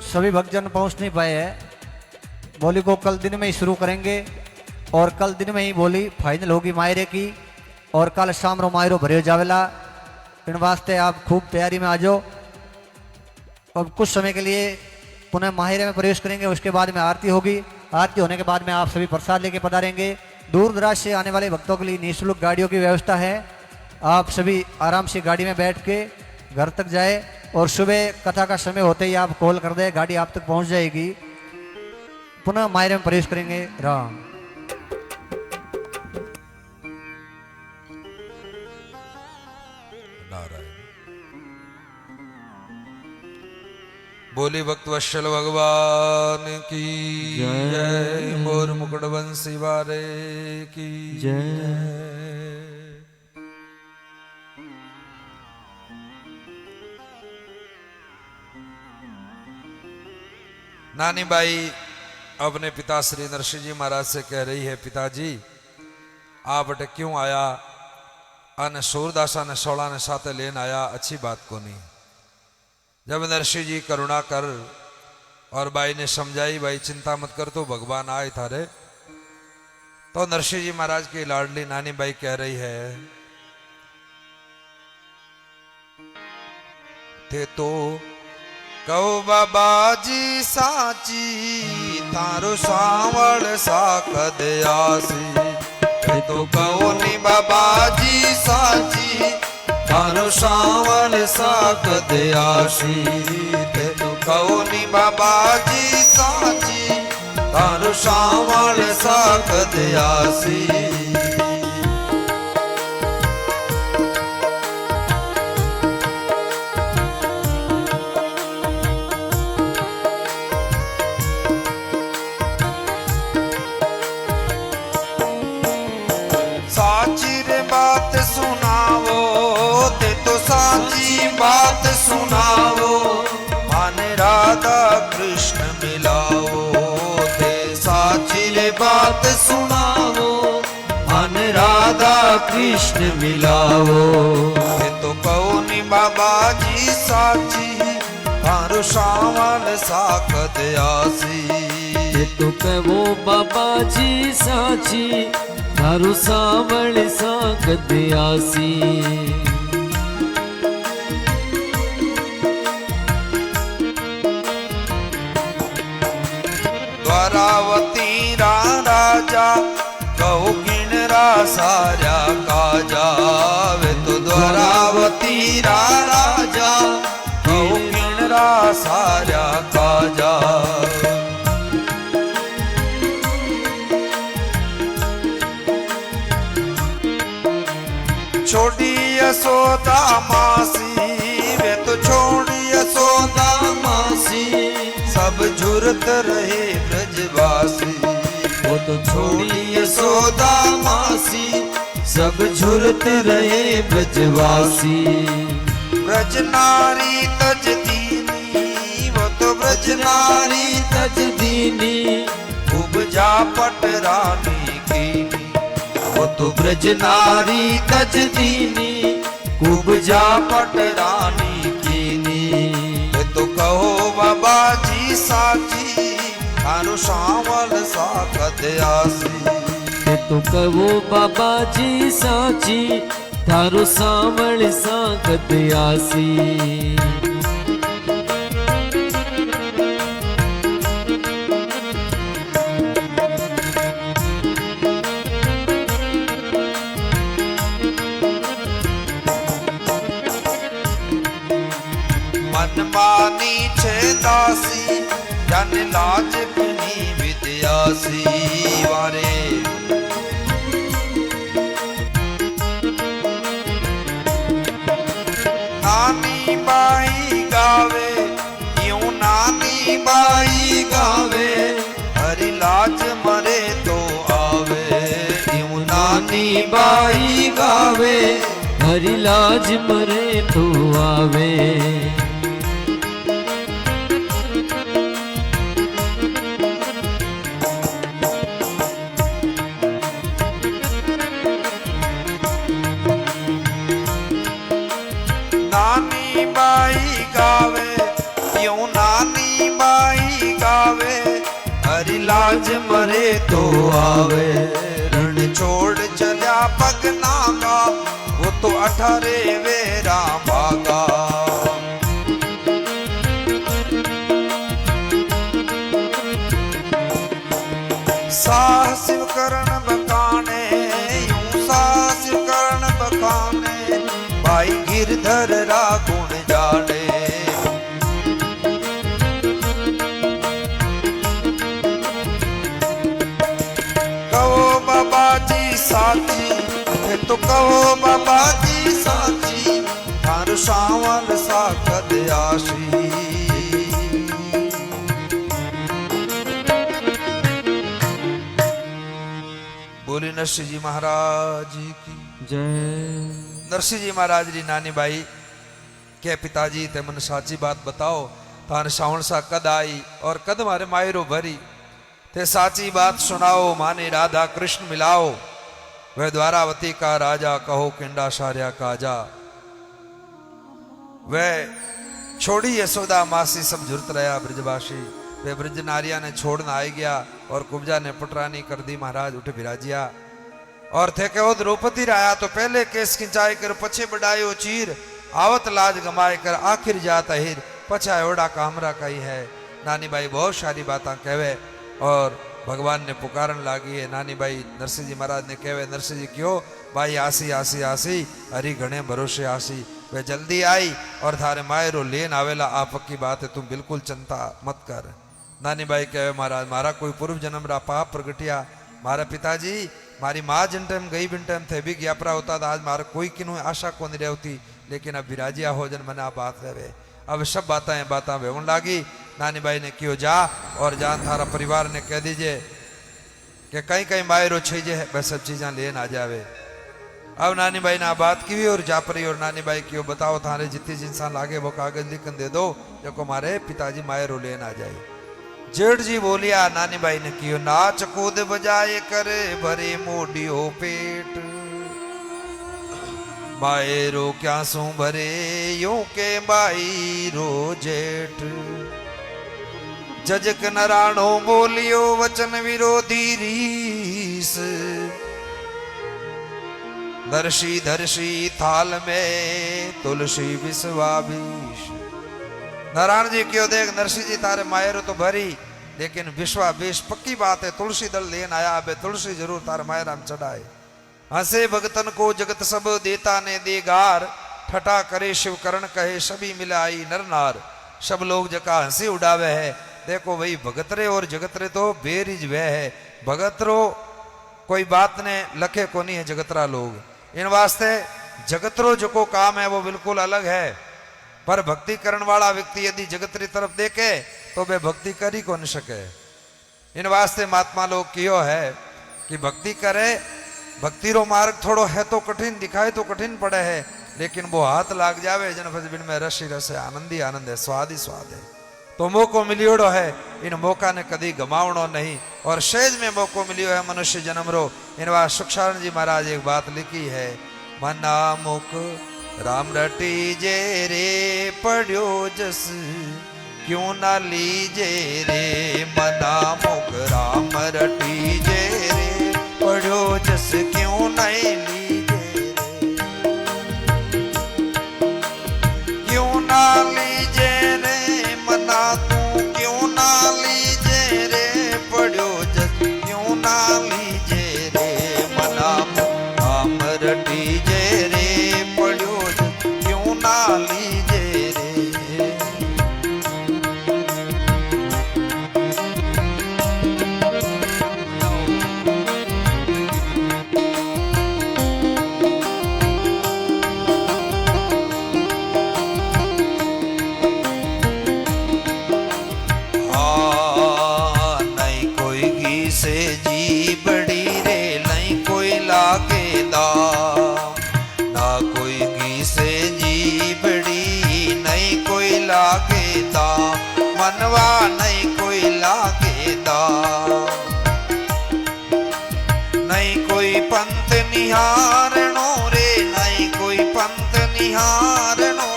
Speaker 3: सभी भक्तजन पहुंच नहीं पाए हैं। बोली को कल दिन में ही शुरू करेंगे और कल दिन में ही बोली फाइनल होगी मायरे की और कल शाम रो मायरो भरे जावेला। इन वास्ते आप खूब तैयारी में आ जाओ। अब कुछ समय के लिए पुनः माहिरे में प्रवेश करेंगे, उसके बाद में आरती होगी। आरती होने के बाद में आप सभी प्रसाद लेके पधारेंगे। दूर दराज से आने वाले भक्तों के लिए निःशुल्क गाड़ियों की व्यवस्था है। आप सभी आराम से गाड़ी में बैठ के घर तक जाए और सुबह कथा का समय होते ही आप कॉल कर दे, गाड़ी आप तक पहुंच जाएगी। पुनः मायरे में प्रवेश करेंगे। राम
Speaker 1: नारायण। बोली भक्त वत्सल भगवान की जय। मोर मुकुट बंसी वारे की जय। नानी बाई अपने पिता श्री नरसिंह जी महाराज से कह रही है, पिताजी आप अटे क्यों आया? अन सूरदासा ने 16 ने साथे लेन आया, अच्छी बात को नहीं। जब नरसिंह जी करुणा कर और बाई ने समझाई, भाई चिंता मत कर, तो भगवान आए थारे। तो नरसिंह जी महाराज की लाडली नानी बाई कह रही है, थे तो कहो बाबा जी साची, तारो सावड़ साकद आसी। थे तो कहो नी बाबा जी साची, तारो सावड़ साकद आसी। थे तो कहो नी बाबा जी साची, तारो सावड़ साकद आसी। बात सुनाओ, मन राधा कृष्ण मिलाओ। ते साची रे बात सुनाओ, मन राधा कृष्ण मिलाओ। ते तो कहो नी बाबा जी साची, थारो सावल साकद आसी।
Speaker 2: ते तो कहो बाबा जी साची, थारो सावल साकद आसी।
Speaker 1: द्वारावती राजा कहो किणरा सारा काजा। वे तो द्वारावती राजा कहो किणरा सारा काजा। छोड़ी यशोदा मासी, वे तो छोड़ी यशोदा मासी। सब झुरत रहे ब्रजवासी,
Speaker 2: वो तो छोड़ी
Speaker 1: यशोदा मासी।
Speaker 2: सब झुरत रहे ब्रजवासी।
Speaker 1: ब्रज नारी तज दीनी, वो तो ब्रज नारी
Speaker 2: तज दीनी।
Speaker 1: उपजा पट रानी की,
Speaker 2: वो तो ब्रज नारी तज दीनी।
Speaker 1: उपजा पट रानी कीनी। तो कहो बाबा जी साची, थारो सावल साकद आसी।
Speaker 2: तो कहो बाबा जी साची, थारो सावल साकद आसी।
Speaker 1: मनमानी छे दासी, जन लाज बनी विद्यासी। वारे नानी बाई गावे, यूं नानी बाई गावे। हरि लाज मरे तो आवे, यूं नानी बाई गावे।
Speaker 2: हरि लाज मरे तो आवे।
Speaker 1: नानी बाई गावे, यूं नानी बाई लाज मरे तो आवे, रण छोड़ चला पगना का, वो तो 18 वेरा भागा। साहस करण बकाने, यूं साहस करण बकाने, भाई गिरधर रा गुण जाने। कहो बाबा जी साची, तो कहो बाबा जी साची, थार सावल सा कद आशी। बोली नरसिंह जी महाराज की
Speaker 2: जय।
Speaker 1: नरसिंह जी महाराज री नानी बाई के पिताजी ते मन साची बात बताओ, थान श्रावण सा कद आई और कद मारे मायरो भरी, ते साची बात सुनाओ, माने राधा कृष्ण मिलाओ, वह द्वारावती का राजा, कहो किंडा सार्या काजा। वह छोड़ी यशोदा मासी सब जुरत रहा ब्रजवासी, वे ब्रज नारिया ने छोड़ना आई गया और कुब्जा ने पुटरानी कर दी, महाराज उठे विराजिया और थे के वो द्रौपदी राया, तो पहले केस खिंचाई कर पछे बढ़ायो चीर, आवत लाज गमाए कर आखिर जाता हिर, पछा एवड़ा कामरा कही है। नानी बाई बहुत सारी बातें कहवे और भगवान ने पुकारन लागी है। नानी बाई नरसिंह जी महाराज ने कहवे, नरसिंह जी क्यों भाई आसी आसी आसी, हरी घने भरोसे आसी। वे जल्दी आई और थारे मायरो लेन आवेला, आप की बात है, तुम बिल्कुल चिंता मत कर। नानी बाई कहे, महाराज मारा कोई पूर्व जन्म रा पाप प्रगटिया, मारा पिताजी मारी माँ जिन टाइम गई बिन टाइम थे भी ज्ञापरा होता था, आज मारा कोई किन्हू आशा को नहीं रहती, लेकिन अब विराजिया हो जन मना बात रहे। अब सब बातें वेवन लागी। नानी बाई ने क्यों जा और जान थारा परिवार ने कह दीजिए कि कहीं कहीं मायरो छीजे है, वह सब चीज़ें लेन आ जावे। अब नानी बाई ने बात की और जा परी और नानी बाई क्यों बताओ, थारे जितनी इंसान लागे वो कागज लिखन दे दो, जो मारे पिताजी मायरो लेन आ जाए। जेठ जी बोलिया, नानी बाई ने कियो, नाच कूद बजाए करे भरे मोडियो पेट, मायरो क्या सू भरे यूं के बाई रो जेठ। जजक नराणो बोलियो वचन विरोधी रीस, दर्शी दर्शी थाल में तुलसी विश्वाबीश। नारायण जी क्यों देख, नरसिंह जी तारे मायरो तो भरी, लेकिन विश्वाबीश पक्की बात है, तुलसी दल लेन आया, अब तुलसी जरूर तारे मायरा में चढ़ाए। हंसे भगतन को जगत सब देता ने देगार, ठटा करे शिव करण कहे सभी मिलाई नर नार। सब लोग जका हंसी उड़ावे है, देखो वही भगतरे और जगतरे तो बेरिज वह है, भगतरो कोई बात ने लखे को नहीं है जगतरा लोग। इन वास्ते जगतरो जो को काम है वो बिल्कुल अलग है, पर भक्ति करने वाला व्यक्ति यदि जगतरी तरफ देखे तो वे भक्ति कर ही को नहीं सके। इन वास्ते महात्मा लोग कियो है कि भक्ति करे, भक्ति रो मार्ग थोड़ो है तो कठिन दिखाए तो कठिन पड़े है, लेकिन वो हाथ लाग जावे जन बिन में रस ही रस है, आनंद ही आनंद है, स्वाद ही स्वाद है। तो मौको मिलियोड़ो है, इन मौका ने कदी गमावणो नहीं, और शेज में मौको मिलियो है मनुष्य जन्म रो। इन वास्ते सुखसारण जी महाराज एक बात लिखी है, मना मुख राम रटी जे रे पढ़ियो जस क्यों ना लीजे रे, मना मुख राम रटी जे रे पढ़ियो जस क्यों नहीं लीजे रे, क्यों ना लीजे रे मना तू क्यों ना लीजे रे, पढ़ियो जस क्यों ना लीजे रे, मना मुख राम रटी जे रे पढ़ियो जस क्यों ना लीजे रे। से जी बड़ी रे नहीं कोई लागे दाम, ना कोई घी से जी बड़ी नहीं कोई लागे दाम, मनवा नहीं कोई लागे दाम, नहीं कोई पंथ निहारणो रे नहीं कोई पंथ निहारणो,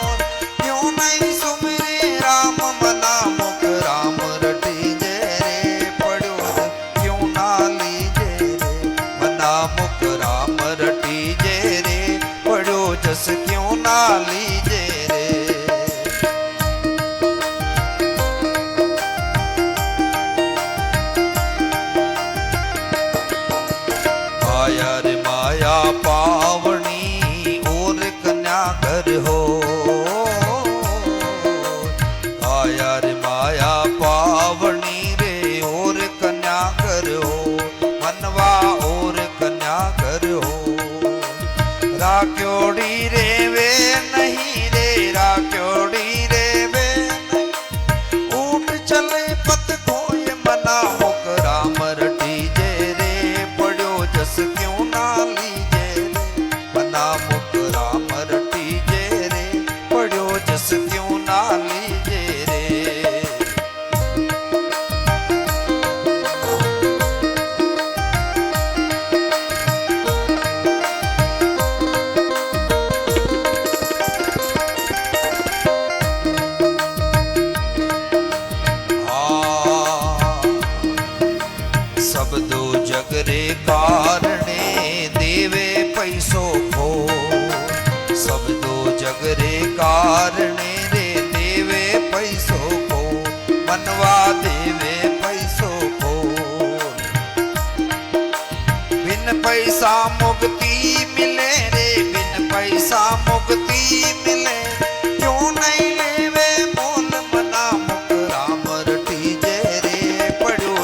Speaker 1: क्यों नहीं सुमिरे राम मना मुख राम रटी जे रे पढ़ो जस क्यों ना लीजे रे। माया रे माया पावनी और कन्या घर हो। माया रे माया पावनी रे और कन्या घर हो। मनवा और कन्या घर हो। राक्योड़ी रे वे नहीं रे राक्योड़ी रे वे नहीं। ऊट चले पत खोए मना मुक राम रटी जे रे। पड़ो जस क्यों ना लीजे रे। मना मुक राम रटी जे रे। पड़ो जस क्यों ना लीजे रे। सब दो जग रे कारणे देवे पैसो खो। सब दो जग रे कारणे रे देवे पैसो खो। मनवा देवे पैसो खो। बिन पैसा मुक्ति मिले रे। बिन पैसा मुक्ति मिले। क्यों नहीं लेवे मोल मना मुक राम रटी जे रे। पड़ो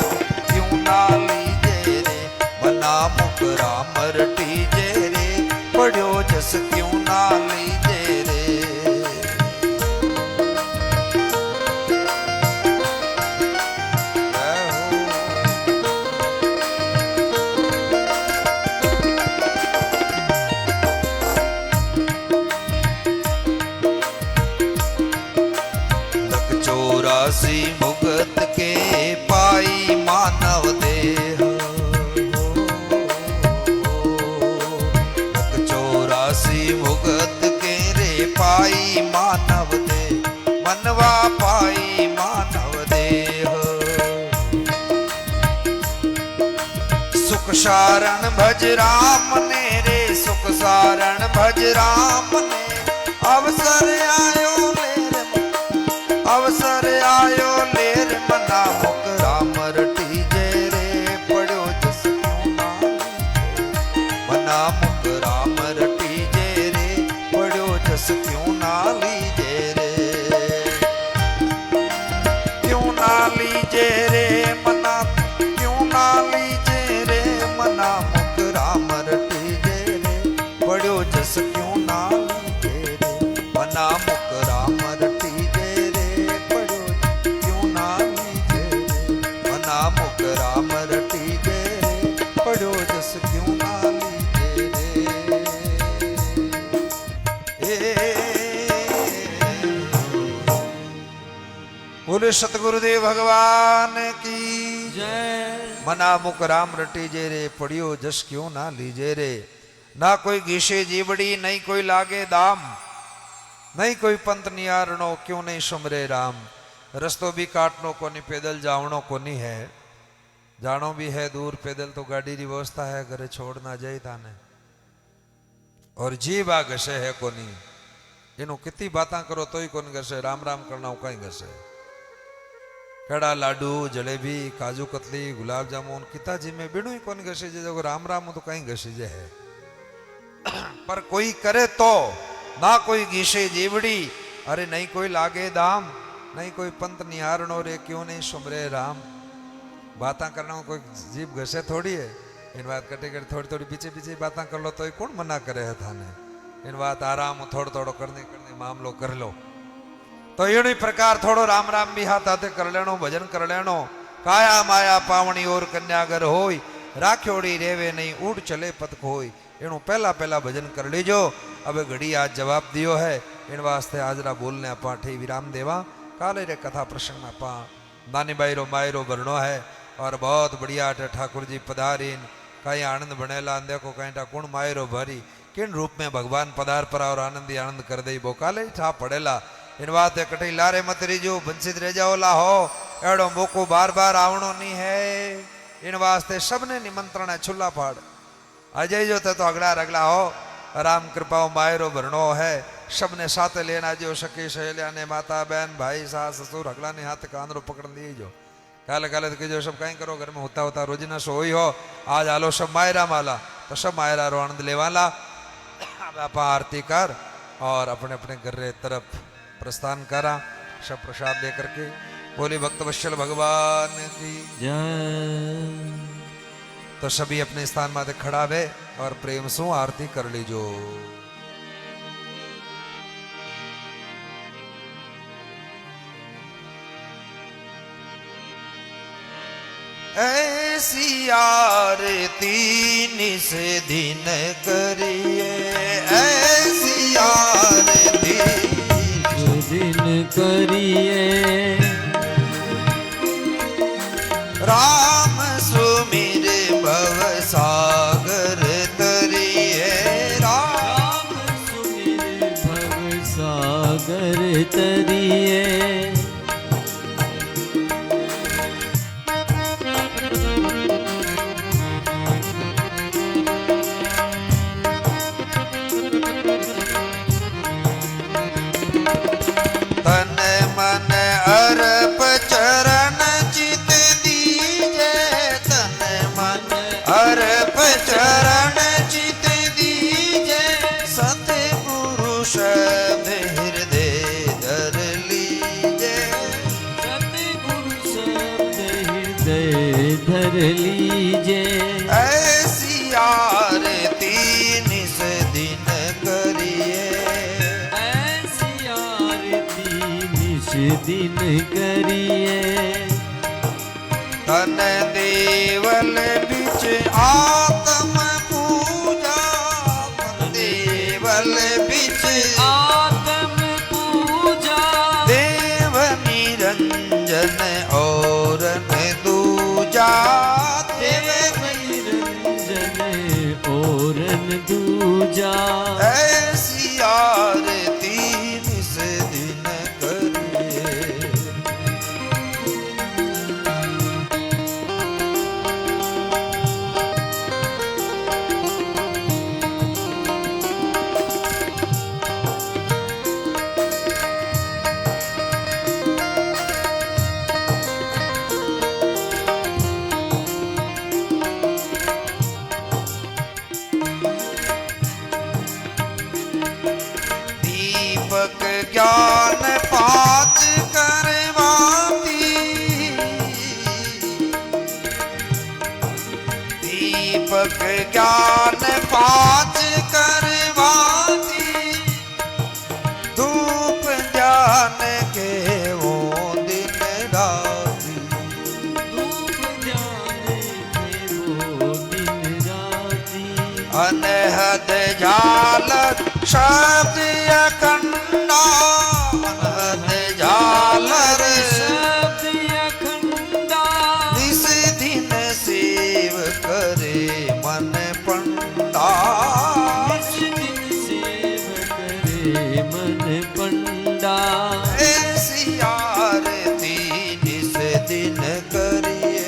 Speaker 1: क्यों ना लीजे रे। मना मुक राम रटी जे रे। पड़ो जस क्यों ना लीजे रे। जय हो। लख 84 मुगत के पाई मानव देह। लख 84 मुगत के रे पाई मानव देह। मनवा पाई मानव देह। सुख सारण भज राम ने रे। सुख सारण भज राम ने। अवसर आयो लेर अवसर आयो लेर। मना मुक राम रटी जे रे। पड़ो जस क्यों ना लीजे। मना मुक राम रटी जे रे। पड़ो जस क्यों ना लीजे रे। क्यों ना लीजे रे। मना क्यों ना लीजे रे। मना मुक राम रटी जे रे। पड़ो जस क्यों ना लीजे रे। मना मुक राम रटी जे रे। पड़ो क्यों ना लीजे रे। मना मुक राम रटी जे रे। पड़ो जस क्यों ना लीजे रे। बोले सतगुरुदेव भगवान की
Speaker 2: जय।
Speaker 1: मना मुक राम रटी जे रे। पड़ियो जस क्यों ना लीजे रे। ना कोई घीसे जीवड़ी नहीं कोई लागे दाम। नहीं कोई पंत नियारणो क्यों नहीं सुमरे राम। रस्तो भी काटनो कोनी पैदल जावणो कोनी है। जानो भी है दूर पैदल तो गाड़ी की व्यवस्था है। घरे छोड़ ना जाए ताने। और जीव आ घसे है कोनी। इनु कितनी बातें करो तो ही कोनी घसे। राम राम करना कहीं घसे। कड़ा लाडू जलेबी काजू कतली गुलाब जामुन किता जी में बिनु ही कोनी घसे जे। जो राम राम तो कहीं घसी जे है। पर कोई करे तो ना कोई घीसे जीवड़ी। अरे नहीं कोई लागे दाम। नहीं कोई पंत निहारणो रे। क्यों नहीं सुमरे राम। बातें करना कोई जीव घसे थोड़ी है। इन बात कटे कर थोड़ी थोड़ी पीछे पीछे बातें कर लो तो कौन मना करे है थाने। इन बात आराम थोड़ो थोड़ो करने करने मामलो कर लो। तो ये प्रकार थोड़ो राम राम भी हाथ हाथे कर लेनो। भजन कर लेनो। काया माया पावनी और कन्यागर होई। राख्योड़ी रेवे नहीं ऊट चले पत खोई। एनु पहला पहला भजन कर लीजो। अब घड़ी आज जवाब दियो है। इन वास्ते आजरा बोलने अपा ठे विराम देवा। काले रे कथा प्रसंग में अपा नानी बाईरो मायरो भरनो है। और बहुत बढ़िया ठाकुर जी पधारीन कहीं आनंद बनेला। देखो कहीं कुण मायरो भरी किन रूप में भगवान पधार पर और आनंद ही आनंद कर दे। बो काले ठा पड़ेला। इन बात कटई लारे मत रीजो। वंचित रह जाओ ला हो। एड़ो मौको बार बार आवणो नहीं है। इन वास्ते सबने निमंत्रण है। छुल्ला फाड़ अजय जो तो अगला रगला हो। राम कृपा मायरो भरणो है। सबने साथ लेना जो सखी सहेलिया ने माता बहन भाई सास ससुर अगला ने हाथ कांदरो पकड़ ली जो काले काले तो जो सब कहीं करो घर में होता होता रोजिना सो ही हो आज आलो सब मायरा माला तो सब मायरा रो आनंद लेवाला। आप आरती कर और अपने अपने घर तरफ प्रस्थान करा सब प्रसाद लेकर के। बोली भक्त वत्सल भगवान की
Speaker 2: जय।
Speaker 1: तो सभी अपने स्थान माते खड़ा भे और प्रेम सु आरती कर लीजो। ऐसी आरती निस दिन करिए ऐसी आरती
Speaker 2: दिन करिए
Speaker 1: राम सुमिर भव सागर तरिए
Speaker 2: राम सुमिर भव सागर तरिए।
Speaker 1: तन मन अर्प चरण चित दीजे तन मन अर्प चरण चित दीजे सतगुरु शब्द हृदय धर लीजे
Speaker 2: सतगुरु शब्द हृदय धर लीजे।
Speaker 1: ऐसी आरती निस दिन करिए
Speaker 2: ऐसी आरती निश दिन करिए।
Speaker 1: तन देवल बिच आत्म पूजा देवल बिच
Speaker 2: आत्म पूजा
Speaker 1: देव निरंजन और दूजा देव
Speaker 2: निरंजन ओरन दूजा।
Speaker 1: ऐसी आरती निस दिन करिए। दीपक ज्ञान पात करवाती दीपक ज्ञान पात करवाती धूप ज्ञान के वो दिन राती
Speaker 2: धूप जाने के वो दिन राती।
Speaker 1: अनहद झालर शब्द अखंडा अनहद झालर
Speaker 2: शब्द अखंडा
Speaker 1: निस दिन सेव करे मन पंडा
Speaker 2: इस दिन सेव करे मन पंडा।
Speaker 1: ऐसी आरती निस दिन करिए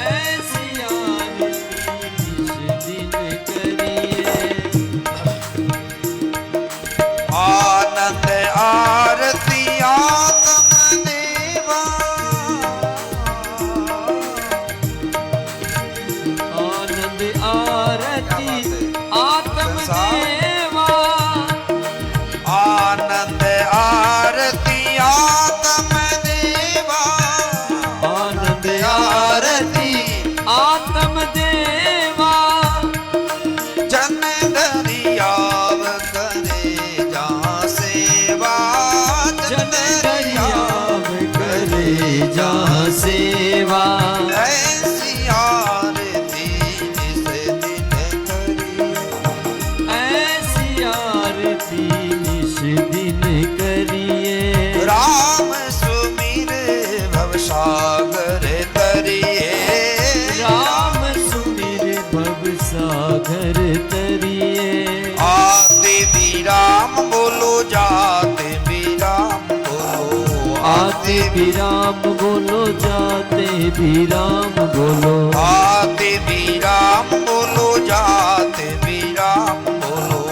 Speaker 2: ऐसी आरती निश दिन करिए।
Speaker 1: आनंद आरती आत्म देवा
Speaker 2: आनंद आरती आत्म देवा
Speaker 1: आनंद आरती आत्म देवा
Speaker 2: आनंद आरती आत्म देवा।
Speaker 1: जन दरियाव करे जहाँ सेवा
Speaker 2: जन दरियाव करे जहाँ सेवा।
Speaker 1: ऐसी आरती निस दिन करिए
Speaker 2: ऐसी आरती निश दिन करिए।
Speaker 1: राम सुमिर भव सागर तरिए
Speaker 2: राम सुमिर भव सागर तरिए।
Speaker 1: आते भी राम बोलो जाते भी राम बोलो
Speaker 2: आते भी राम बोलो जाते भी राम बोलो।
Speaker 1: आते भी राम बोलो जाते भी राम बोलो